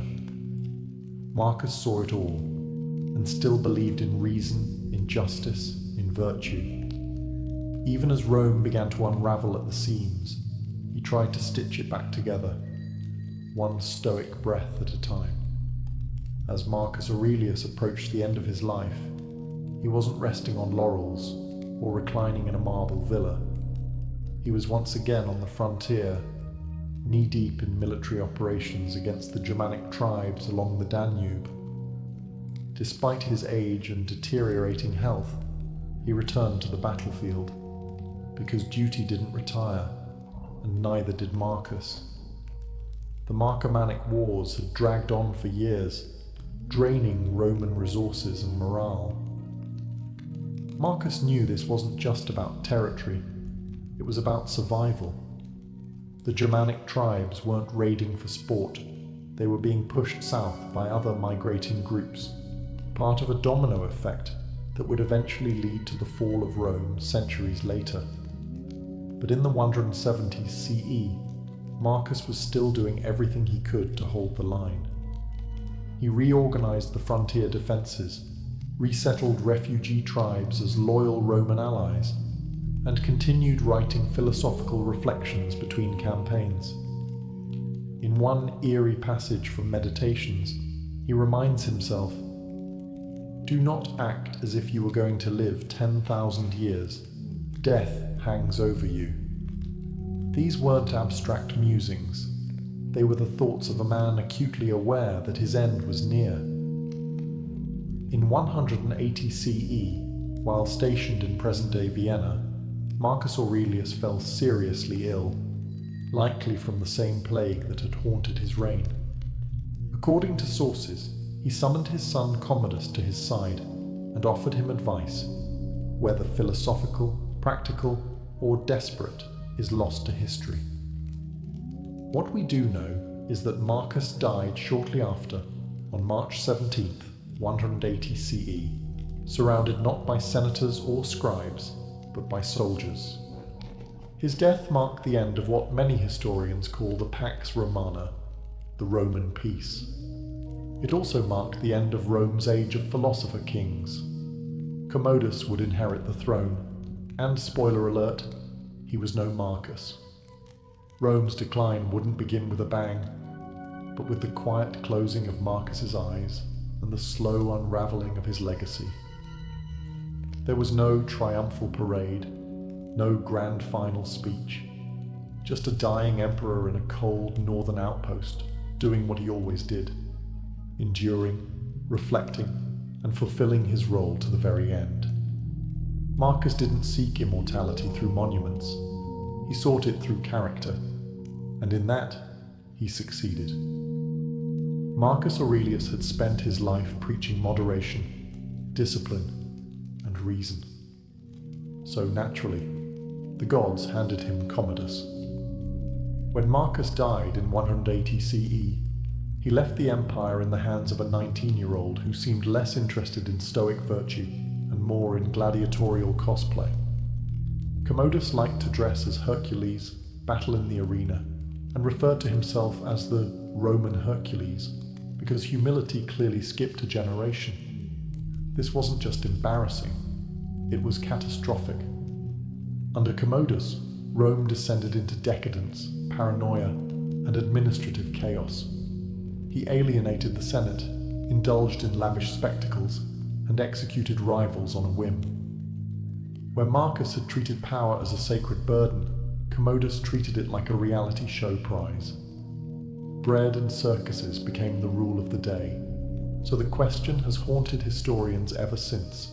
Marcus saw it all, and still believed in reason, in justice, in virtue. Even as Rome began to unravel at the seams, he tried to stitch it back together, one stoic breath at a time. As Marcus Aurelius approached the end of his life, he wasn't resting on laurels or reclining in a marble villa. He was once again on the frontier, knee-deep in military operations against the Germanic tribes along the Danube. Despite his age and deteriorating health, he returned to the battlefield, because duty didn't retire, and neither did Marcus. The Marcomannic Wars had dragged on for years, draining Roman resources and morale. Marcus knew this wasn't just about territory, it was about survival. The Germanic tribes weren't raiding for sport, they were being pushed south by other migrating groups, part of a domino effect that would eventually lead to the fall of Rome centuries later. But in the 170s CE, Marcus was still doing everything he could to hold the line. He reorganized the frontier defenses, resettled refugee tribes as loyal Roman allies, and continued writing philosophical reflections between campaigns. In one eerie passage from Meditations, he reminds himself, "Do not act as if you were going to live 10,000 years. Death hangs over you." These weren't abstract musings. They were the thoughts of a man acutely aware that his end was near. In 180 CE, while stationed in present-day Vienna, Marcus Aurelius fell seriously ill, likely from the same plague that had haunted his reign. According to sources, he summoned his son Commodus to his side and offered him advice. Whether philosophical, practical, or desperate is lost to history. What we do know is that Marcus died shortly after, on March 17th, 180 CE, surrounded not by senators or scribes, but by soldiers. His death marked the end of what many historians call the Pax Romana, the Roman peace. It also marked the end of Rome's age of philosopher kings. Commodus would inherit the throne, and spoiler alert, he was no Marcus. Rome's decline wouldn't begin with a bang, but with the quiet closing of Marcus's eyes and the slow unraveling of his legacy. There was no triumphal parade, no grand final speech, just a dying emperor in a cold northern outpost, doing what he always did, enduring, reflecting, and fulfilling his role to the very end. Marcus didn't seek immortality through monuments, he sought it through character, and in that, he succeeded. Marcus Aurelius had spent his life preaching moderation, discipline, and reason. So naturally, the gods handed him Commodus. When Marcus died in 180 CE, he left the empire in the hands of a 19-year-old who seemed less interested in stoic virtue and more in gladiatorial cosplay. Commodus liked to dress as Hercules, battle in the arena, and referred to himself as the Roman Hercules because humility clearly skipped a generation. This wasn't just embarrassing, it was catastrophic. Under Commodus, Rome descended into decadence, paranoia, and administrative chaos. He alienated the Senate, indulged in lavish spectacles, and executed rivals on a whim. Where Marcus had treated power as a sacred burden, Commodus treated it like a reality show prize. Bread and circuses became the rule of the day, so the question has haunted historians ever since.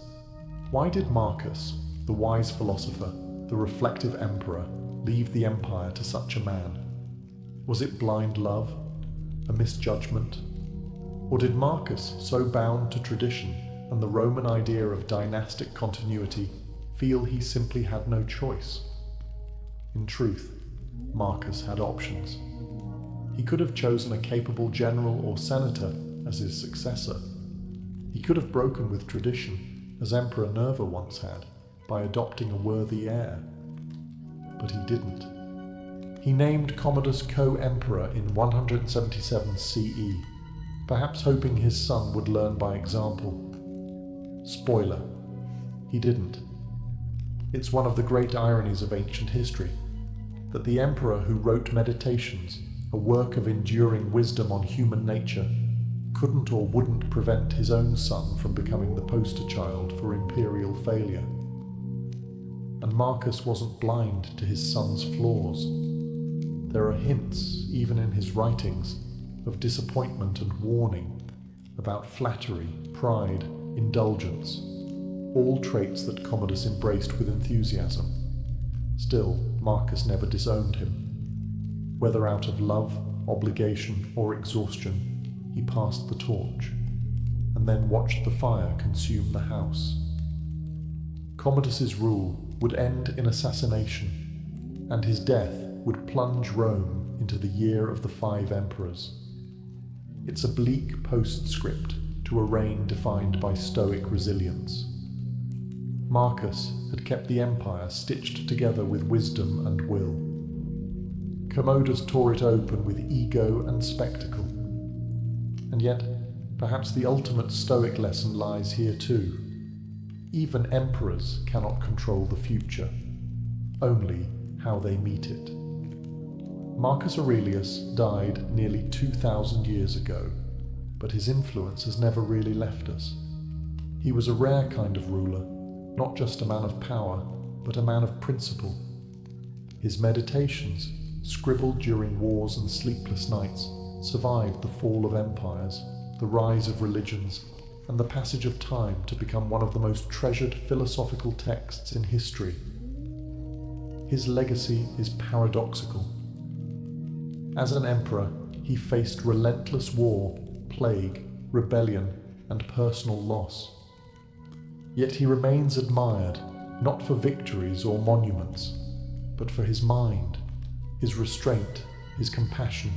Why did Marcus, the wise philosopher, the reflective emperor, leave the empire to such a man? Was it blind love? A misjudgment? Or did Marcus, so bound to tradition and the Roman idea of dynastic continuity, feel he simply had no choice? In truth, Marcus had options. He could have chosen a capable general or senator as his successor. He could have broken with tradition, as Emperor Nerva once had, by adopting a worthy heir. But he didn't. He named Commodus co-emperor in 177 CE, perhaps hoping his son would learn by example. Spoiler, he didn't. It's one of the great ironies of ancient history, that the emperor who wrote Meditations, a work of enduring wisdom on human nature, couldn't or wouldn't prevent his own son from becoming the poster child for imperial failure. And Marcus wasn't blind to his son's flaws. There are hints, even in his writings, of disappointment and warning, about flattery, pride, indulgence, all traits that Commodus embraced with enthusiasm. Still, Marcus never disowned him. Whether out of love, obligation, or exhaustion, he passed the torch, and then watched the fire consume the house. Commodus's rule would end in assassination, and his death would plunge Rome into the year of the 5 emperors. It's a bleak postscript to a reign defined by stoic resilience. Marcus had kept the empire stitched together with wisdom and will. Commodus tore it open with ego and spectacle. And yet, perhaps the ultimate Stoic lesson lies here too. Even emperors cannot control the future, only how they meet it. Marcus Aurelius died nearly 2,000 years ago, but his influence has never really left us. He was a rare kind of ruler, not just a man of power, but a man of principle. His Meditations, scribbled during wars and sleepless nights, survived the fall of empires, the rise of religions, and the passage of time to become one of the most treasured philosophical texts in history. His legacy is paradoxical. As an emperor, he faced relentless war, plague, rebellion, and personal loss. Yet he remains admired, not for victories or monuments, but for his mind, his restraint, his compassion,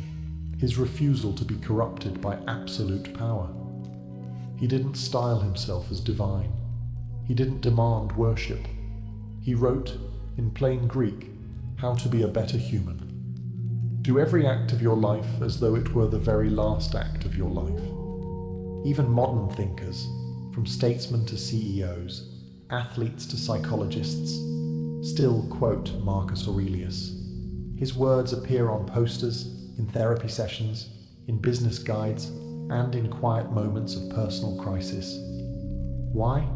his refusal to be corrupted by absolute power. He didn't style himself as divine. He didn't demand worship. He wrote, in plain Greek, how to be a better human. Do every act of your life as though it were the very last act of your life. Even modern thinkers, from statesmen to CEOs, athletes to psychologists, still quote Marcus Aurelius. His words appear on posters, in therapy sessions, in business guides, and in quiet moments of personal crisis. Why?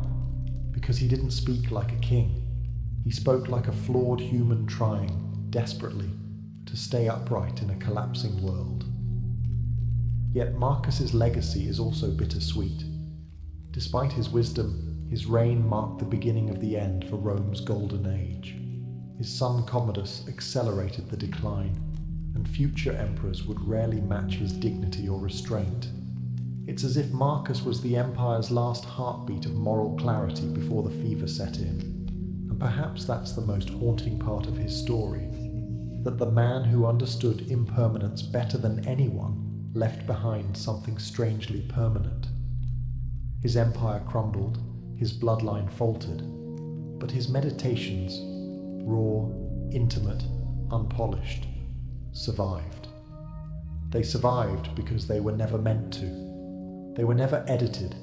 Because he didn't speak like a king. He spoke like a flawed human trying, desperately, to stay upright in a collapsing world. Yet Marcus's legacy is also bittersweet. Despite his wisdom, his reign marked the beginning of the end for Rome's golden age. His son Commodus accelerated the decline, and future emperors would rarely match his dignity or restraint. It's as if Marcus was the empire's last heartbeat of moral clarity before the fever set in. And perhaps that's the most haunting part of his story, that the man who understood impermanence better than anyone left behind something strangely permanent. His empire crumbled, his bloodline faltered, but his Meditations, raw, intimate, unpolished, survived. They survived because they were never meant to. They were never edited,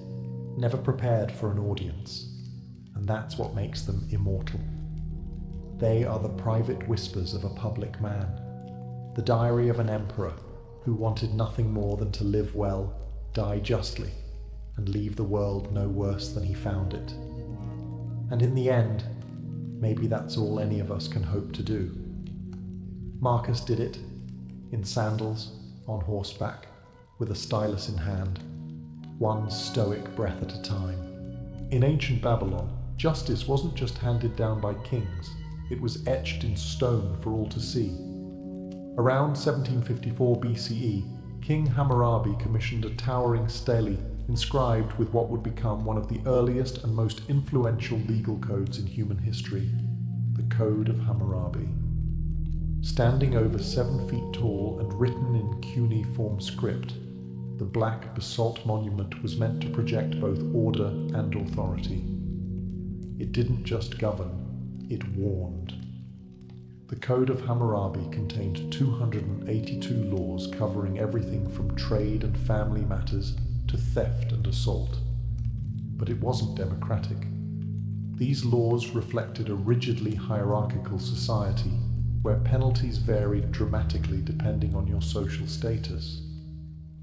never prepared for an audience, and that's what makes them immortal. They are the private whispers of a public man, the diary of an emperor who wanted nothing more than to live well, die justly, and leave the world no worse than he found it. And in the end, maybe that's all any of us can hope to do. Marcus did it, in sandals, on horseback, with a stylus in hand, one stoic breath at a time. In ancient Babylon, justice wasn't just handed down by kings, it was etched in stone for all to see. Around 1754 BCE, King Hammurabi commissioned a towering stele inscribed with what would become one of the earliest and most influential legal codes in human history, the Code of Hammurabi. Standing over 7 feet tall and written in cuneiform script, the black basalt monument was meant to project both order and authority. It didn't just govern, it warned. The Code of Hammurabi contained 282 laws covering everything from trade and family matters to theft and assault. But it wasn't democratic. These laws reflected a rigidly hierarchical society where penalties varied dramatically depending on your social status.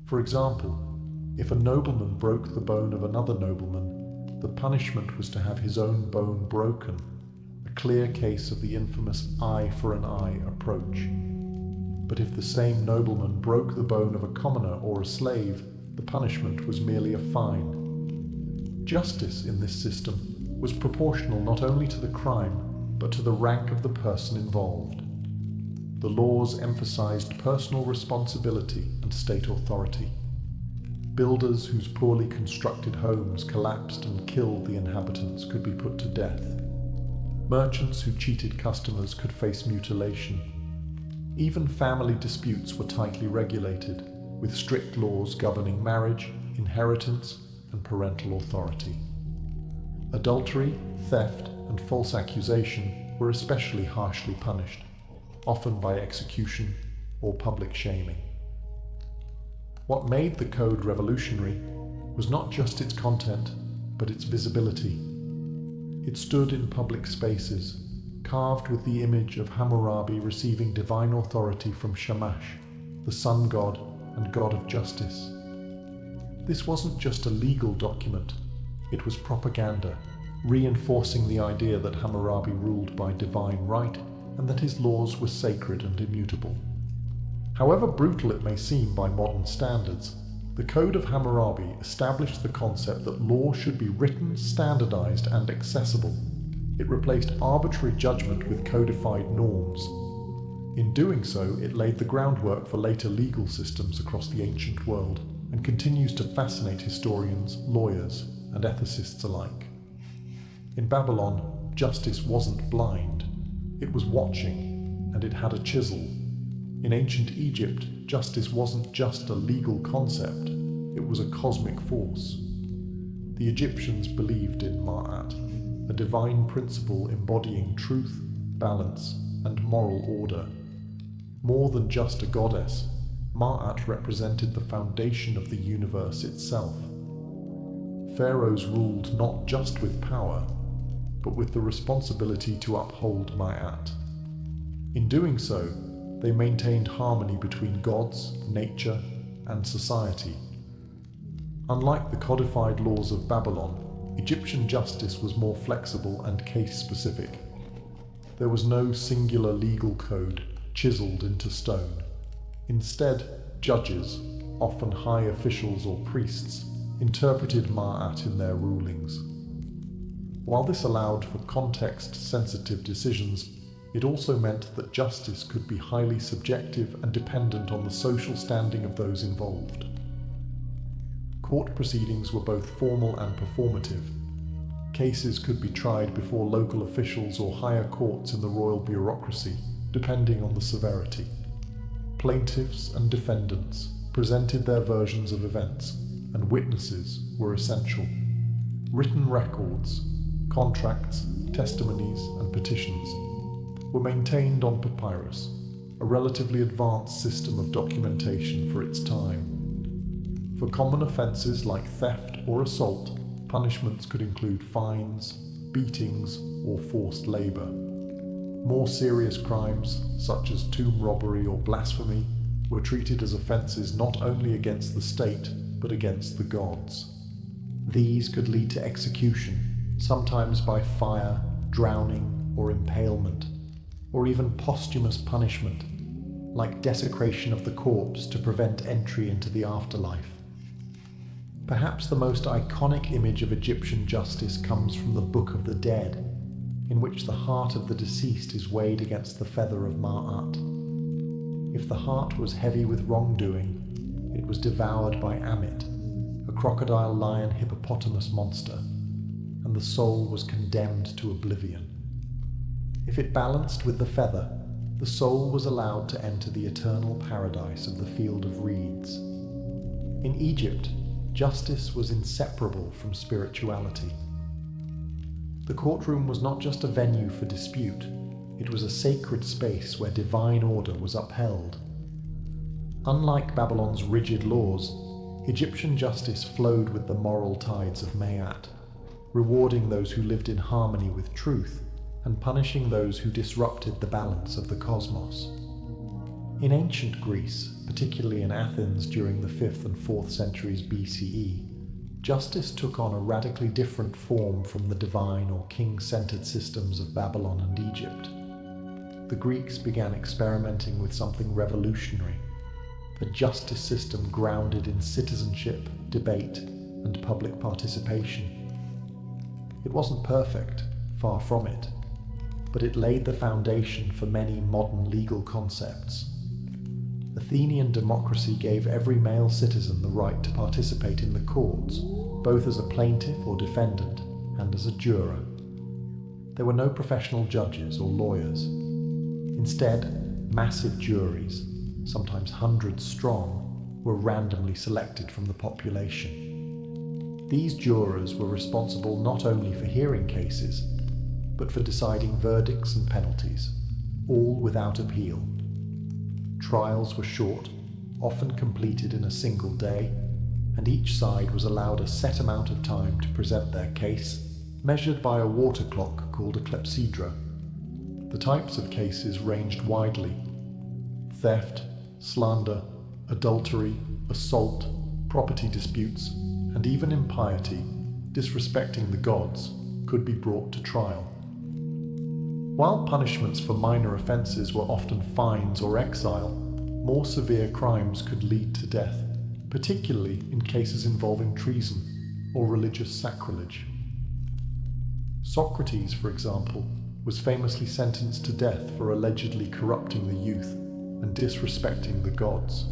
For example, if a nobleman broke the bone of another nobleman, the punishment was to have his own bone broken, a clear case of the infamous eye for an eye approach. But if the same nobleman broke the bone of a commoner or a slave, the punishment was merely a fine. Justice in this system was proportional not only to the crime, but to the rank of the person involved. The laws emphasized personal responsibility and state authority. Builders whose poorly constructed homes collapsed and killed the inhabitants could be put to death. Merchants who cheated customers could face mutilation. Even family disputes were tightly regulated, with strict laws governing marriage, inheritance, and parental authority. Adultery, theft, and false accusation were especially harshly punished, often by execution or public shaming. What made the code revolutionary was not just its content, but its visibility. It stood in public spaces, carved with the image of Hammurabi receiving divine authority from Shamash, the sun god and god of justice. This wasn't just a legal document, it was propaganda, reinforcing the idea that Hammurabi ruled by divine right and that his laws were sacred and immutable. However brutal it may seem by modern standards, the Code of Hammurabi established the concept that law should be written, standardized, and accessible. It replaced arbitrary judgment with codified norms. In doing so, it laid the groundwork for later legal systems across the ancient world and continues to fascinate historians, lawyers, and ethicists alike. In Babylon, justice wasn't blind. It was watching, and it had a chisel. In ancient Egypt, justice wasn't just a legal concept, it was a cosmic force. The Egyptians believed in Ma'at, a divine principle embodying truth, balance, and moral order. More than just a goddess, Ma'at represented the foundation of the universe itself. Pharaohs ruled not just with power, but with the responsibility to uphold Ma'at. In doing so, they maintained harmony between gods, nature, and society. Unlike the codified laws of Babylon, Egyptian justice was more flexible and case-specific. There was no singular legal code chiseled into stone. Instead, judges, often high officials or priests, interpreted Ma'at in their rulings. While this allowed for context-sensitive decisions, it also meant that justice could be highly subjective and dependent on the social standing of those involved. Court proceedings were both formal and performative. Cases could be tried before local officials or higher courts in the royal bureaucracy, depending on the severity. Plaintiffs and defendants presented their versions of events, and witnesses were essential. Written records, contracts, testimonies, and petitions were maintained on papyrus, a relatively advanced system of documentation for its time. For common offences like theft or assault, punishments could include fines, beatings, or forced labour. More serious crimes, such as tomb robbery or blasphemy, were treated as offences not only against the state, but against the gods. These could lead to execution, sometimes by fire, drowning, or impalement, or even posthumous punishment, like desecration of the corpse to prevent entry into the afterlife. Perhaps the most iconic image of Egyptian justice comes from the Book of the Dead, in which the heart of the deceased is weighed against the feather of Ma'at. If the heart was heavy with wrongdoing, it was devoured by Amit, a crocodile lion hippopotamus monster, and the soul was condemned to oblivion. If it balanced with the feather, the soul was allowed to enter the eternal paradise of the field of reeds. In Egypt, justice was inseparable from spirituality. The courtroom was not just a venue for dispute, it was a sacred space where divine order was upheld. Unlike Babylon's rigid laws, Egyptian justice flowed with the moral tides of Ma'at, rewarding those who lived in harmony with truth and punishing those who disrupted the balance of the cosmos. In ancient Greece, particularly in Athens during the 5th and 4th centuries BCE, justice took on a radically different form from the divine or king-centered systems of Babylon and Egypt. The Greeks began experimenting with something revolutionary, a justice system grounded in citizenship, debate, and public participation. It wasn't perfect, far from it, but it laid the foundation for many modern legal concepts. Athenian democracy gave every male citizen the right to participate in the courts, both as a plaintiff or defendant and as a juror. There were no professional judges or lawyers. Instead, massive juries, sometimes hundreds strong, were randomly selected from the population. These jurors were responsible not only for hearing cases, but for deciding verdicts and penalties, all without appeal. Trials were short, often completed in a single day, and each side was allowed a set amount of time to present their case, measured by a water clock called a clepsydra. The types of cases ranged widely: theft, slander, adultery, assault, property disputes, and even impiety, disrespecting the gods, could be brought to trial. While punishments for minor offences were often fines or exile, more severe crimes could lead to death, particularly in cases involving treason or religious sacrilege. Socrates, for example, was famously sentenced to death for allegedly corrupting the youth and disrespecting the gods.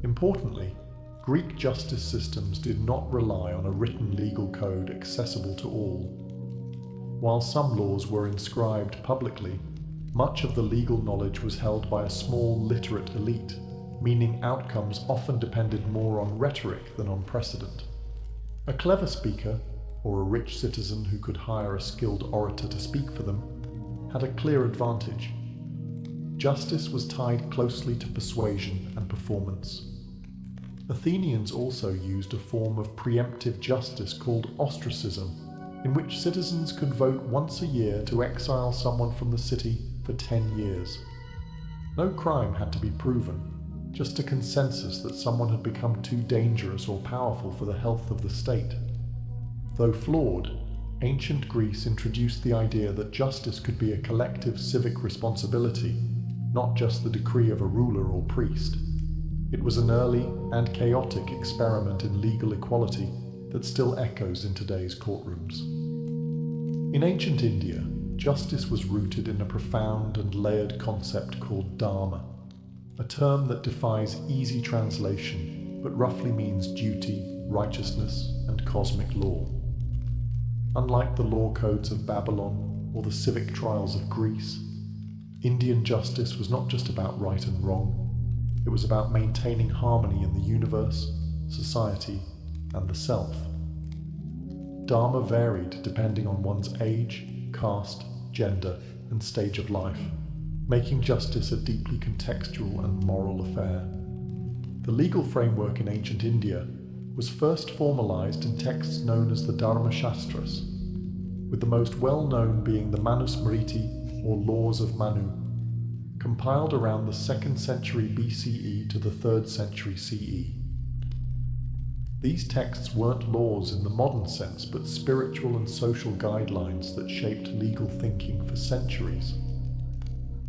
Importantly, Greek justice systems did not rely on a written legal code accessible to all. While some laws were inscribed publicly, much of the legal knowledge was held by a small literate elite, meaning outcomes often depended more on rhetoric than on precedent. A clever speaker, or a rich citizen who could hire a skilled orator to speak for them, had a clear advantage. Justice was tied closely to persuasion and performance. Athenians also used a form of preemptive justice called ostracism, in which citizens could vote once a year to exile someone from the city for 10 years. No crime had to be proven, just a consensus that someone had become too dangerous or powerful for the health of the state. Though flawed, ancient Greece introduced the idea that justice could be a collective civic responsibility, not just the decree of a ruler or priest. It was an early and chaotic experiment in legal equality that still echoes in today's courtrooms. In ancient India, justice was rooted in a profound and layered concept called dharma, a term that defies easy translation but roughly means duty, righteousness, and cosmic law. Unlike the law codes of Babylon or the civic trials of Greece, Indian justice was not just about right and wrong, it was about maintaining harmony in the universe, society, and the self. Dharma varied depending on one's age, caste, gender, and stage of life. making justice a deeply contextual and moral affair. The legal framework in ancient India was first formalized in texts known as the Dharma Shastras, with the most well-known being the Manusmriti, or Laws of Manu, compiled around the 2nd century BCE to the 3rd century CE. These texts weren't laws in the modern sense, but spiritual and social guidelines that shaped legal thinking for centuries.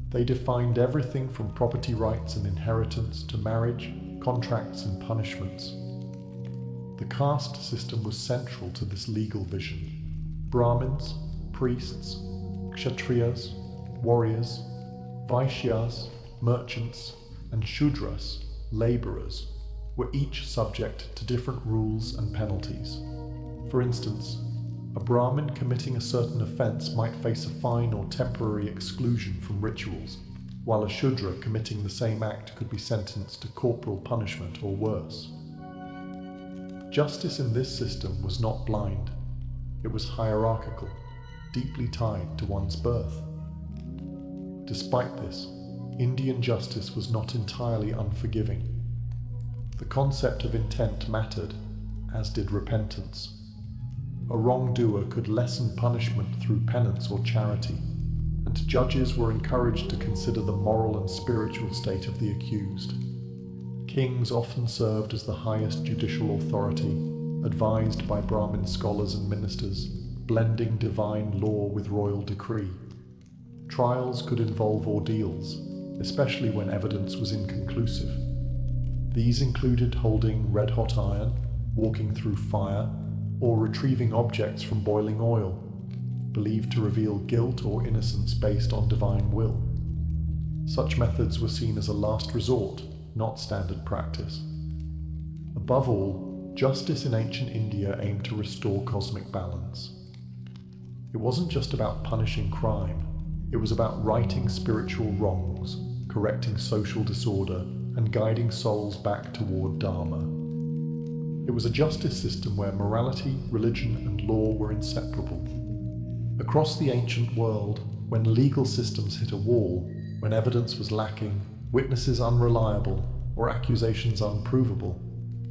They defined everything from property rights and inheritance to marriage, contracts and punishments. The caste system was central to this legal vision. Brahmins, priests, kshatriyas, warriors, vaishyas, merchants, and shudras, laborers, were each subject to different rules and penalties. For instance, a Brahmin committing a certain offense might face a fine or temporary exclusion from rituals, while a Shudra committing the same act could be sentenced to corporal punishment or worse. Justice in this system was not blind. It was hierarchical, deeply tied to one's birth. Despite this, Indian justice was not entirely unforgiving. The concept of intent mattered, as did repentance. A wrongdoer could lessen punishment through penance or charity, and judges were encouraged to consider the moral and spiritual state of the accused. Kings often served as the highest judicial authority, advised by Brahmin scholars and ministers, blending divine law with royal decree. Trials could involve ordeals, especially when evidence was inconclusive. These included holding red-hot iron, walking through fire, or retrieving objects from boiling oil, believed to reveal guilt or innocence based on divine will. Such methods were seen as a last resort, not standard practice. Above all, justice in ancient India aimed to restore cosmic balance. It wasn't just about punishing crime, it was about righting spiritual wrongs, correcting social disorder, and guiding souls back toward Dharma. It was a justice system where morality, religion, and law were inseparable. Across the ancient world, when legal systems hit a wall, when evidence was lacking, witnesses unreliable, or accusations unprovable,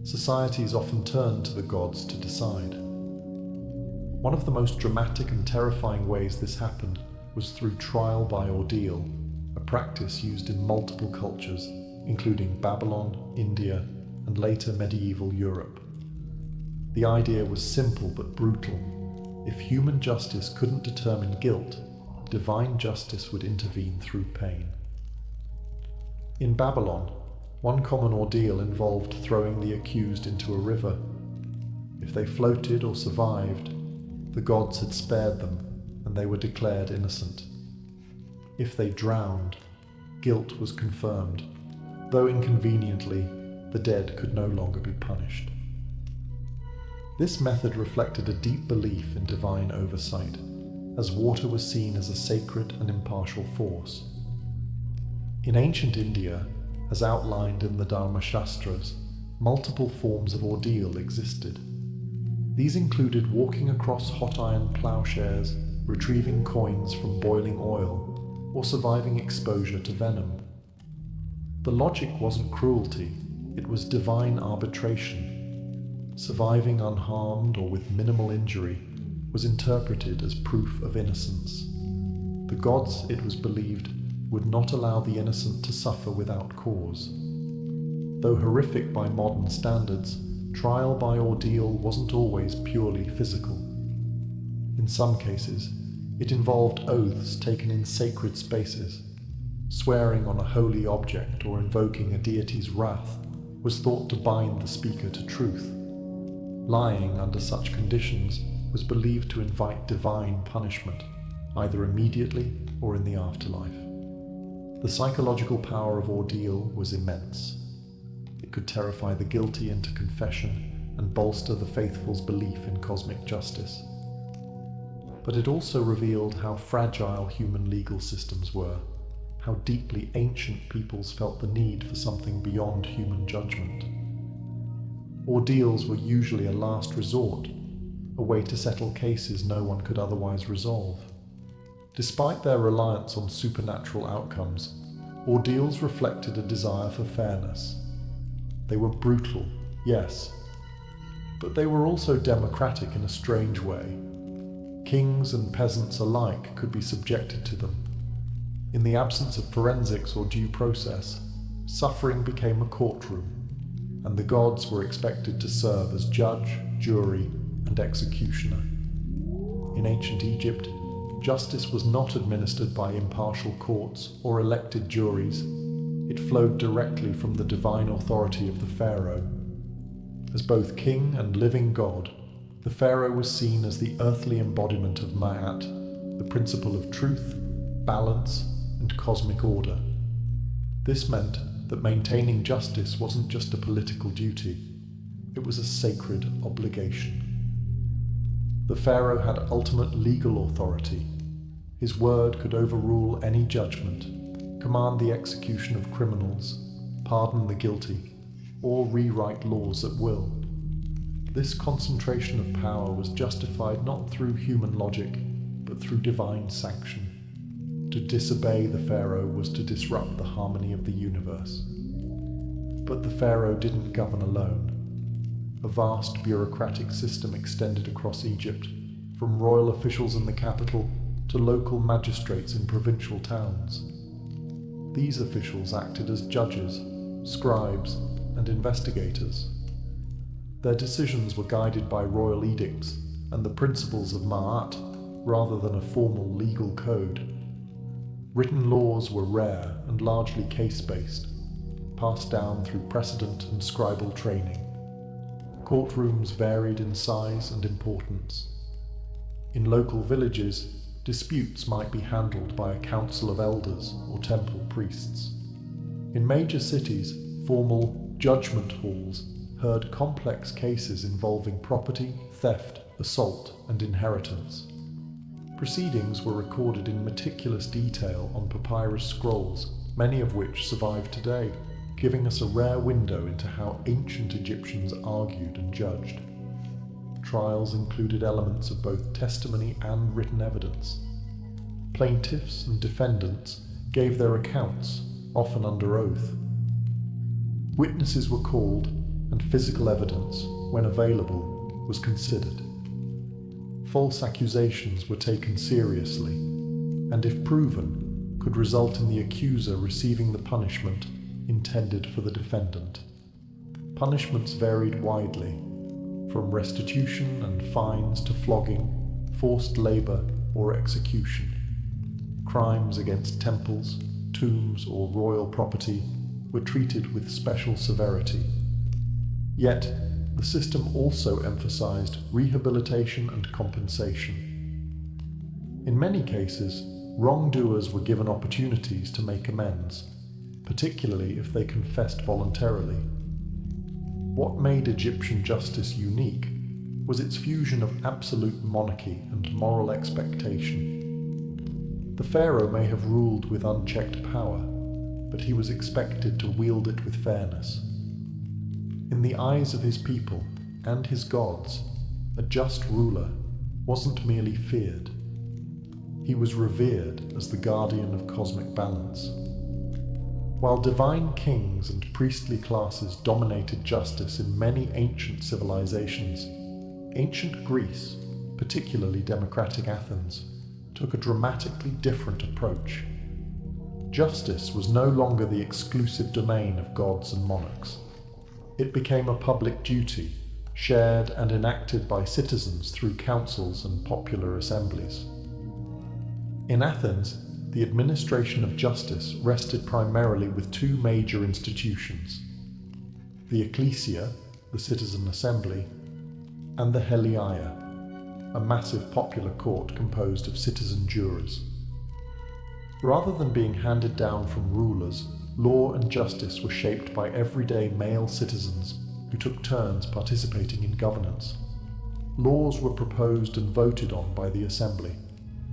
societies often turned to the gods to decide. One of the most dramatic and terrifying ways this happened was through trial by ordeal, a practice used in multiple cultures, including Babylon, India, and later medieval Europe. The idea was simple but brutal. If human justice couldn't determine guilt, divine justice would intervene through pain. In Babylon, one common ordeal involved throwing the accused into a river. If they floated or survived, the gods had spared them, and they were declared innocent. If they drowned, guilt was confirmed, though inconveniently, the dead could no longer be punished. This method reflected a deep belief in divine oversight, as water was seen as a sacred and impartial force. In ancient India, as outlined in the Dharma Shastras, multiple forms of ordeal existed. These included walking across hot iron plowshares, retrieving coins from boiling oil, or surviving exposure to venom. The logic wasn't cruelty, it was divine arbitration. Surviving unharmed or with minimal injury was interpreted as proof of innocence. The gods, it was believed, would not allow the innocent to suffer without cause. Though horrific by modern standards, trial by ordeal wasn't always purely physical. In some cases, it involved oaths taken in sacred spaces. Swearing on a holy object or invoking a deity's wrath was thought to bind the speaker to truth. Lying under such conditions was believed to invite divine punishment, either immediately or in the afterlife. The psychological power of ordeal was immense. It could terrify the guilty into confession and bolster the faithful's belief in cosmic justice. But it also revealed how fragile human legal systems were, how deeply ancient peoples felt the need for something beyond human judgment. Ordeals were usually a last resort, a way to settle cases no one could otherwise resolve. Despite their reliance on supernatural outcomes, ordeals reflected a desire for fairness. They were brutal, yes, but they were also democratic in a strange way. Kings and peasants alike could be subjected to them. In the absence of forensics or due process, suffering became a courtroom, and the gods were expected to serve as judge, jury, and executioner. In ancient Egypt, justice was not administered by impartial courts or elected juries. It flowed directly from the divine authority of the pharaoh. As both king and living god, the pharaoh was seen as the earthly embodiment of Ma'at, the principle of truth, balance, and cosmic order. This meant that maintaining justice wasn't just a political duty, it was a sacred obligation. The pharaoh had ultimate legal authority. His word could overrule any judgment, command the execution of criminals, pardon the guilty, or rewrite laws at will. This concentration of power was justified not through human logic, but through divine sanction. To disobey the pharaoh was to disrupt the harmony of the universe. But the pharaoh didn't govern alone. A vast bureaucratic system extended across Egypt, from royal officials in the capital to local magistrates in provincial towns. These officials acted as judges, scribes, and investigators. Their decisions were guided by royal edicts and the principles of Ma'at, rather than a formal legal code. Written laws were rare and largely case-based, passed down through precedent and scribal training. Courtrooms varied in size and importance. In local villages, disputes might be handled by a council of elders or temple priests. In major cities, formal judgment halls heard complex cases involving property, theft, assault, and inheritance. Proceedings were recorded in meticulous detail on papyrus scrolls, many of which survive today, giving us a rare window into how ancient Egyptians argued and judged. Trials included elements of both testimony and written evidence. Plaintiffs and defendants gave their accounts, often under oath. Witnesses were called, and physical evidence, when available, was considered. False accusations were taken seriously, and if proven, could result in the accuser receiving the punishment intended for the defendant. Punishments varied widely, from restitution and fines to flogging, forced labor, or execution. Crimes against temples, tombs, or royal property were treated with special severity. Yet, the system also emphasized rehabilitation and compensation. In many cases, wrongdoers were given opportunities to make amends, particularly if they confessed voluntarily. What made Egyptian justice unique was its fusion of absolute monarchy and moral expectation. The pharaoh may have ruled with unchecked power, but he was expected to wield it with fairness. In the eyes of his people and his gods, a just ruler wasn't merely feared. He was revered as the guardian of cosmic balance. While divine kings and priestly classes dominated justice in many ancient civilizations, ancient Greece, particularly democratic Athens, took a dramatically different approach. Justice was no longer the exclusive domain of gods and monarchs. It became a public duty, shared and enacted by citizens through councils and popular assemblies. In Athens, the administration of justice rested primarily with two major institutions: the ecclesia, the citizen assembly, and the heliaia, a massive popular court composed of citizen jurors. Rather than being handed down from rulers, law and justice were shaped by everyday male citizens who took turns participating in governance. Laws were proposed and voted on by the assembly,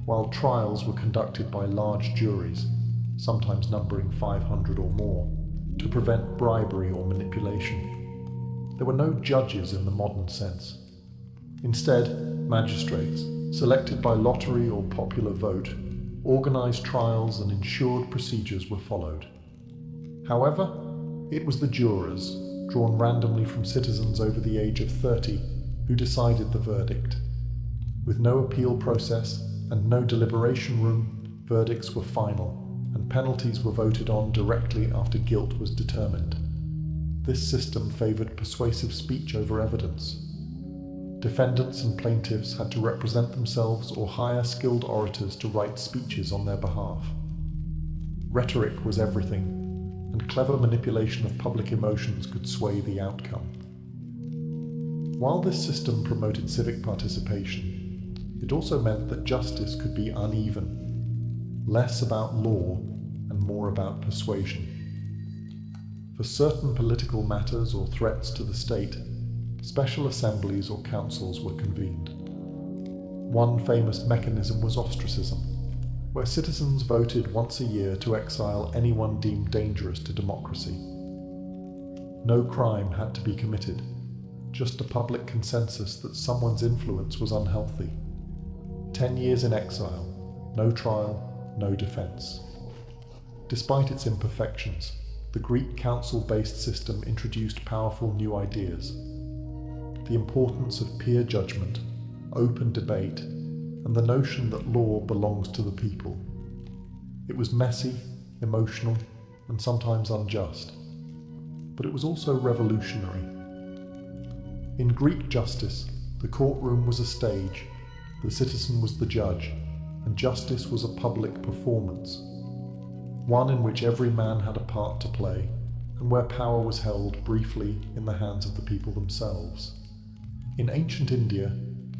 while trials were conducted by large juries, sometimes numbering 500 or more, to prevent bribery or manipulation. There were no judges in the modern sense. Instead, magistrates, selected by lottery or popular vote, Organized trials and ensured procedures were followed. However, it was the jurors, drawn randomly from citizens over the age of 30, who decided the verdict. With no appeal process and no deliberation room, verdicts were final, and penalties were voted on directly after guilt was determined. This system favored persuasive speech over evidence. Defendants and plaintiffs had to represent themselves or hire skilled orators to write speeches on their behalf. Rhetoric was everything, and clever manipulation of public emotions could sway the outcome. While this system promoted civic participation, it also meant that justice could be uneven, less about law and more about persuasion. For certain political matters or threats to the state, special assemblies or councils were convened. One famous mechanism was ostracism, where citizens voted once a year to exile anyone deemed dangerous to democracy. No crime had to be committed, just a public consensus that someone's influence was unhealthy. 10 years in exile, no trial, no defense. Despite its imperfections, the Greek council-based system introduced powerful new ideas. The importance of peer judgment, open debate, and the notion that law belongs to the people. It was messy, emotional, and sometimes unjust, but it was also revolutionary. In Greek justice, the courtroom was a stage, the citizen was the judge, and justice was a public performance, one in which every man had a part to play, and where power was held briefly in the hands of the people themselves. In ancient India,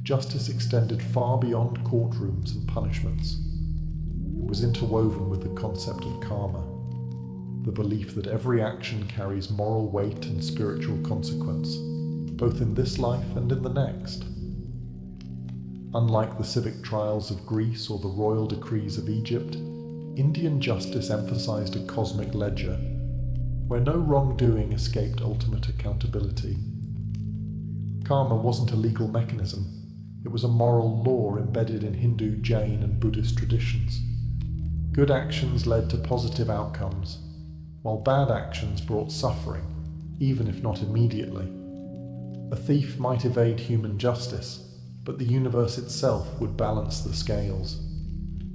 justice extended far beyond courtrooms and punishments. It was interwoven with the concept of karma, the belief that every action carries moral weight and spiritual consequence, both in this life and in the next. Unlike the civic trials of Greece or the royal decrees of Egypt, Indian justice emphasized a cosmic ledger, where no wrongdoing escaped ultimate accountability. Karma wasn't a legal mechanism, it was a moral law embedded in Hindu, Jain, and Buddhist traditions. Good actions led to positive outcomes, while bad actions brought suffering, even if not immediately. A thief might evade human justice, but the universe itself would balance the scales.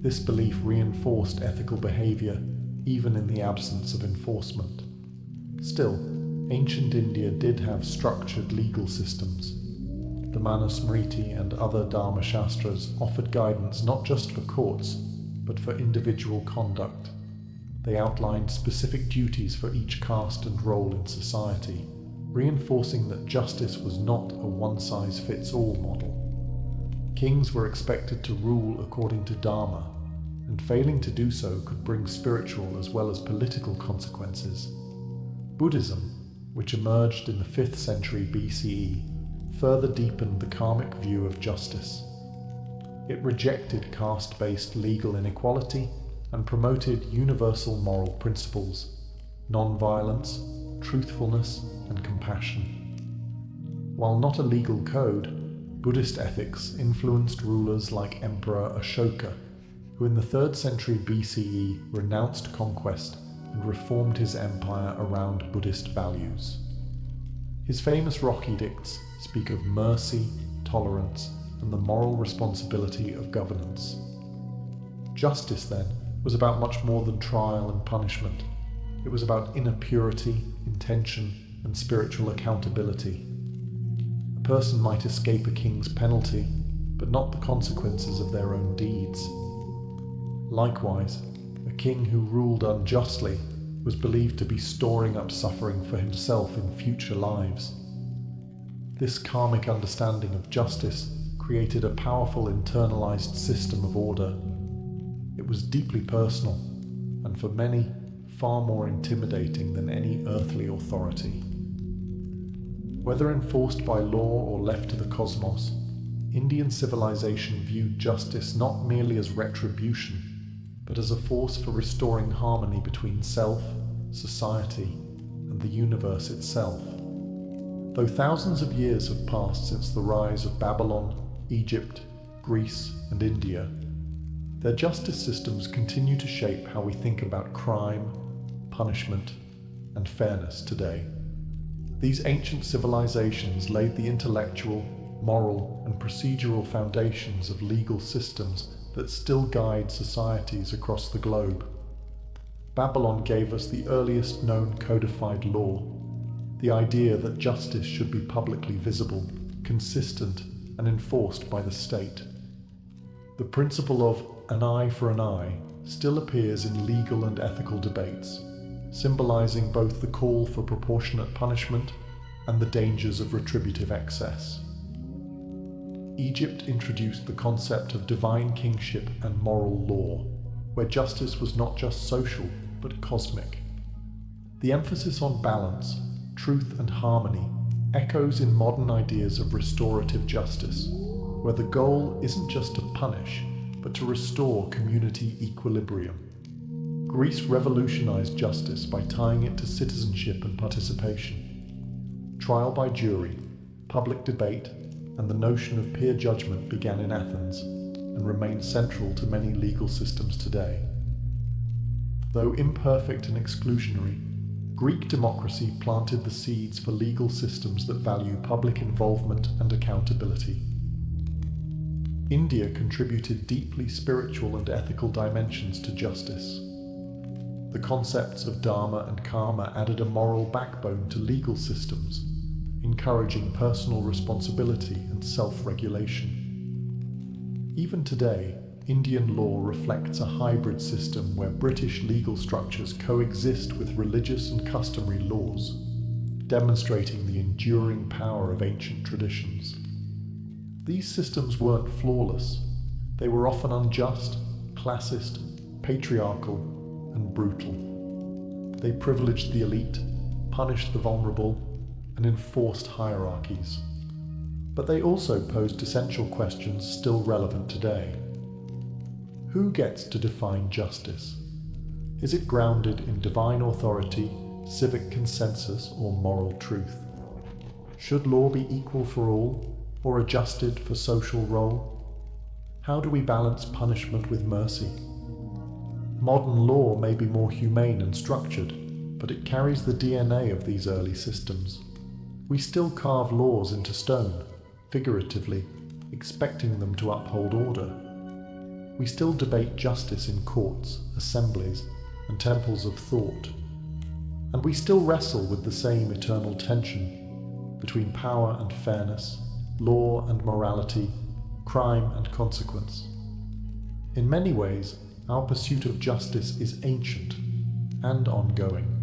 This belief reinforced ethical behavior, even in the absence of enforcement. Still, ancient India did have structured legal systems. The Manusmriti and other Dharma Shastras offered guidance not just for courts, but for individual conduct. They outlined specific duties for each caste and role in society, reinforcing that justice was not a one-size-fits-all model. Kings were expected to rule according to Dharma, and failing to do so could bring spiritual as well as political consequences. Buddhism, which emerged in the 5th century BCE, further deepened the karmic view of justice. It rejected caste-based legal inequality and promoted universal moral principles, non-violence, truthfulness, and compassion. While not a legal code, Buddhist ethics influenced rulers like Emperor Ashoka, who in the 3rd century BCE renounced conquest and reformed his empire around Buddhist values. His famous rock edicts speak of mercy, tolerance, and the moral responsibility of governance. Justice, then, was about much more than trial and punishment. It was about inner purity, intention, and spiritual accountability. A person might escape a king's penalty, but not the consequences of their own deeds. Likewise, a king who ruled unjustly was believed to be storing up suffering for himself in future lives. This karmic understanding of justice created a powerful internalized system of order. It was deeply personal, and for many, far more intimidating than any earthly authority. Whether enforced by law or left to the cosmos, Indian civilization viewed justice not merely as retribution, but as a force for restoring harmony between self, society, and the universe itself. Though thousands of years have passed since the rise of Babylon, Egypt, Greece, and India, Their justice systems continue to shape how we think about crime, punishment, and fairness today. These ancient civilizations laid the intellectual, moral, and procedural foundations of legal systems that still guide societies across the globe. Babylon gave us the earliest known codified law, the idea that justice should be publicly visible, consistent, and enforced by the state. The principle of an eye for an eye still appears in legal and ethical debates, symbolizing both the call for proportionate punishment and the dangers of retributive excess. Egypt introduced the concept of divine kingship and moral law, where justice was not just social, but cosmic. The emphasis on balance, truth, and harmony echoes in modern ideas of restorative justice, where the goal isn't just to punish, but to restore community equilibrium. Greece revolutionized justice by tying it to citizenship and participation. Trial by jury, public debate, and the notion of peer judgment began in Athens and remain central to many legal systems today. Though imperfect and exclusionary, Greek democracy planted the seeds for legal systems that value public involvement and accountability. India contributed deeply spiritual and ethical dimensions to justice. The concepts of dharma and karma added a moral backbone to legal systems, encouraging personal responsibility and self-regulation. Even today, Indian law reflects a hybrid system where British legal structures coexist with religious and customary laws, demonstrating the enduring power of ancient traditions. These systems weren't flawless. They were often unjust, classist, patriarchal, and brutal. They privileged the elite, punished the vulnerable, and enforced hierarchies. But they also posed essential questions still relevant today. Who gets to define justice? Is it grounded in divine authority, civic consensus, or moral truth? Should law be equal for all, or adjusted for social role? How do we balance punishment with mercy? Modern law may be more humane and structured, but it carries the DNA of these early systems. We still carve laws into stone, figuratively, expecting them to uphold order. We still debate justice in courts, assemblies, and temples of thought. And we still wrestle with the same eternal tension between power and fairness, law and morality, crime and consequence. In many ways, our pursuit of justice is ancient and ongoing.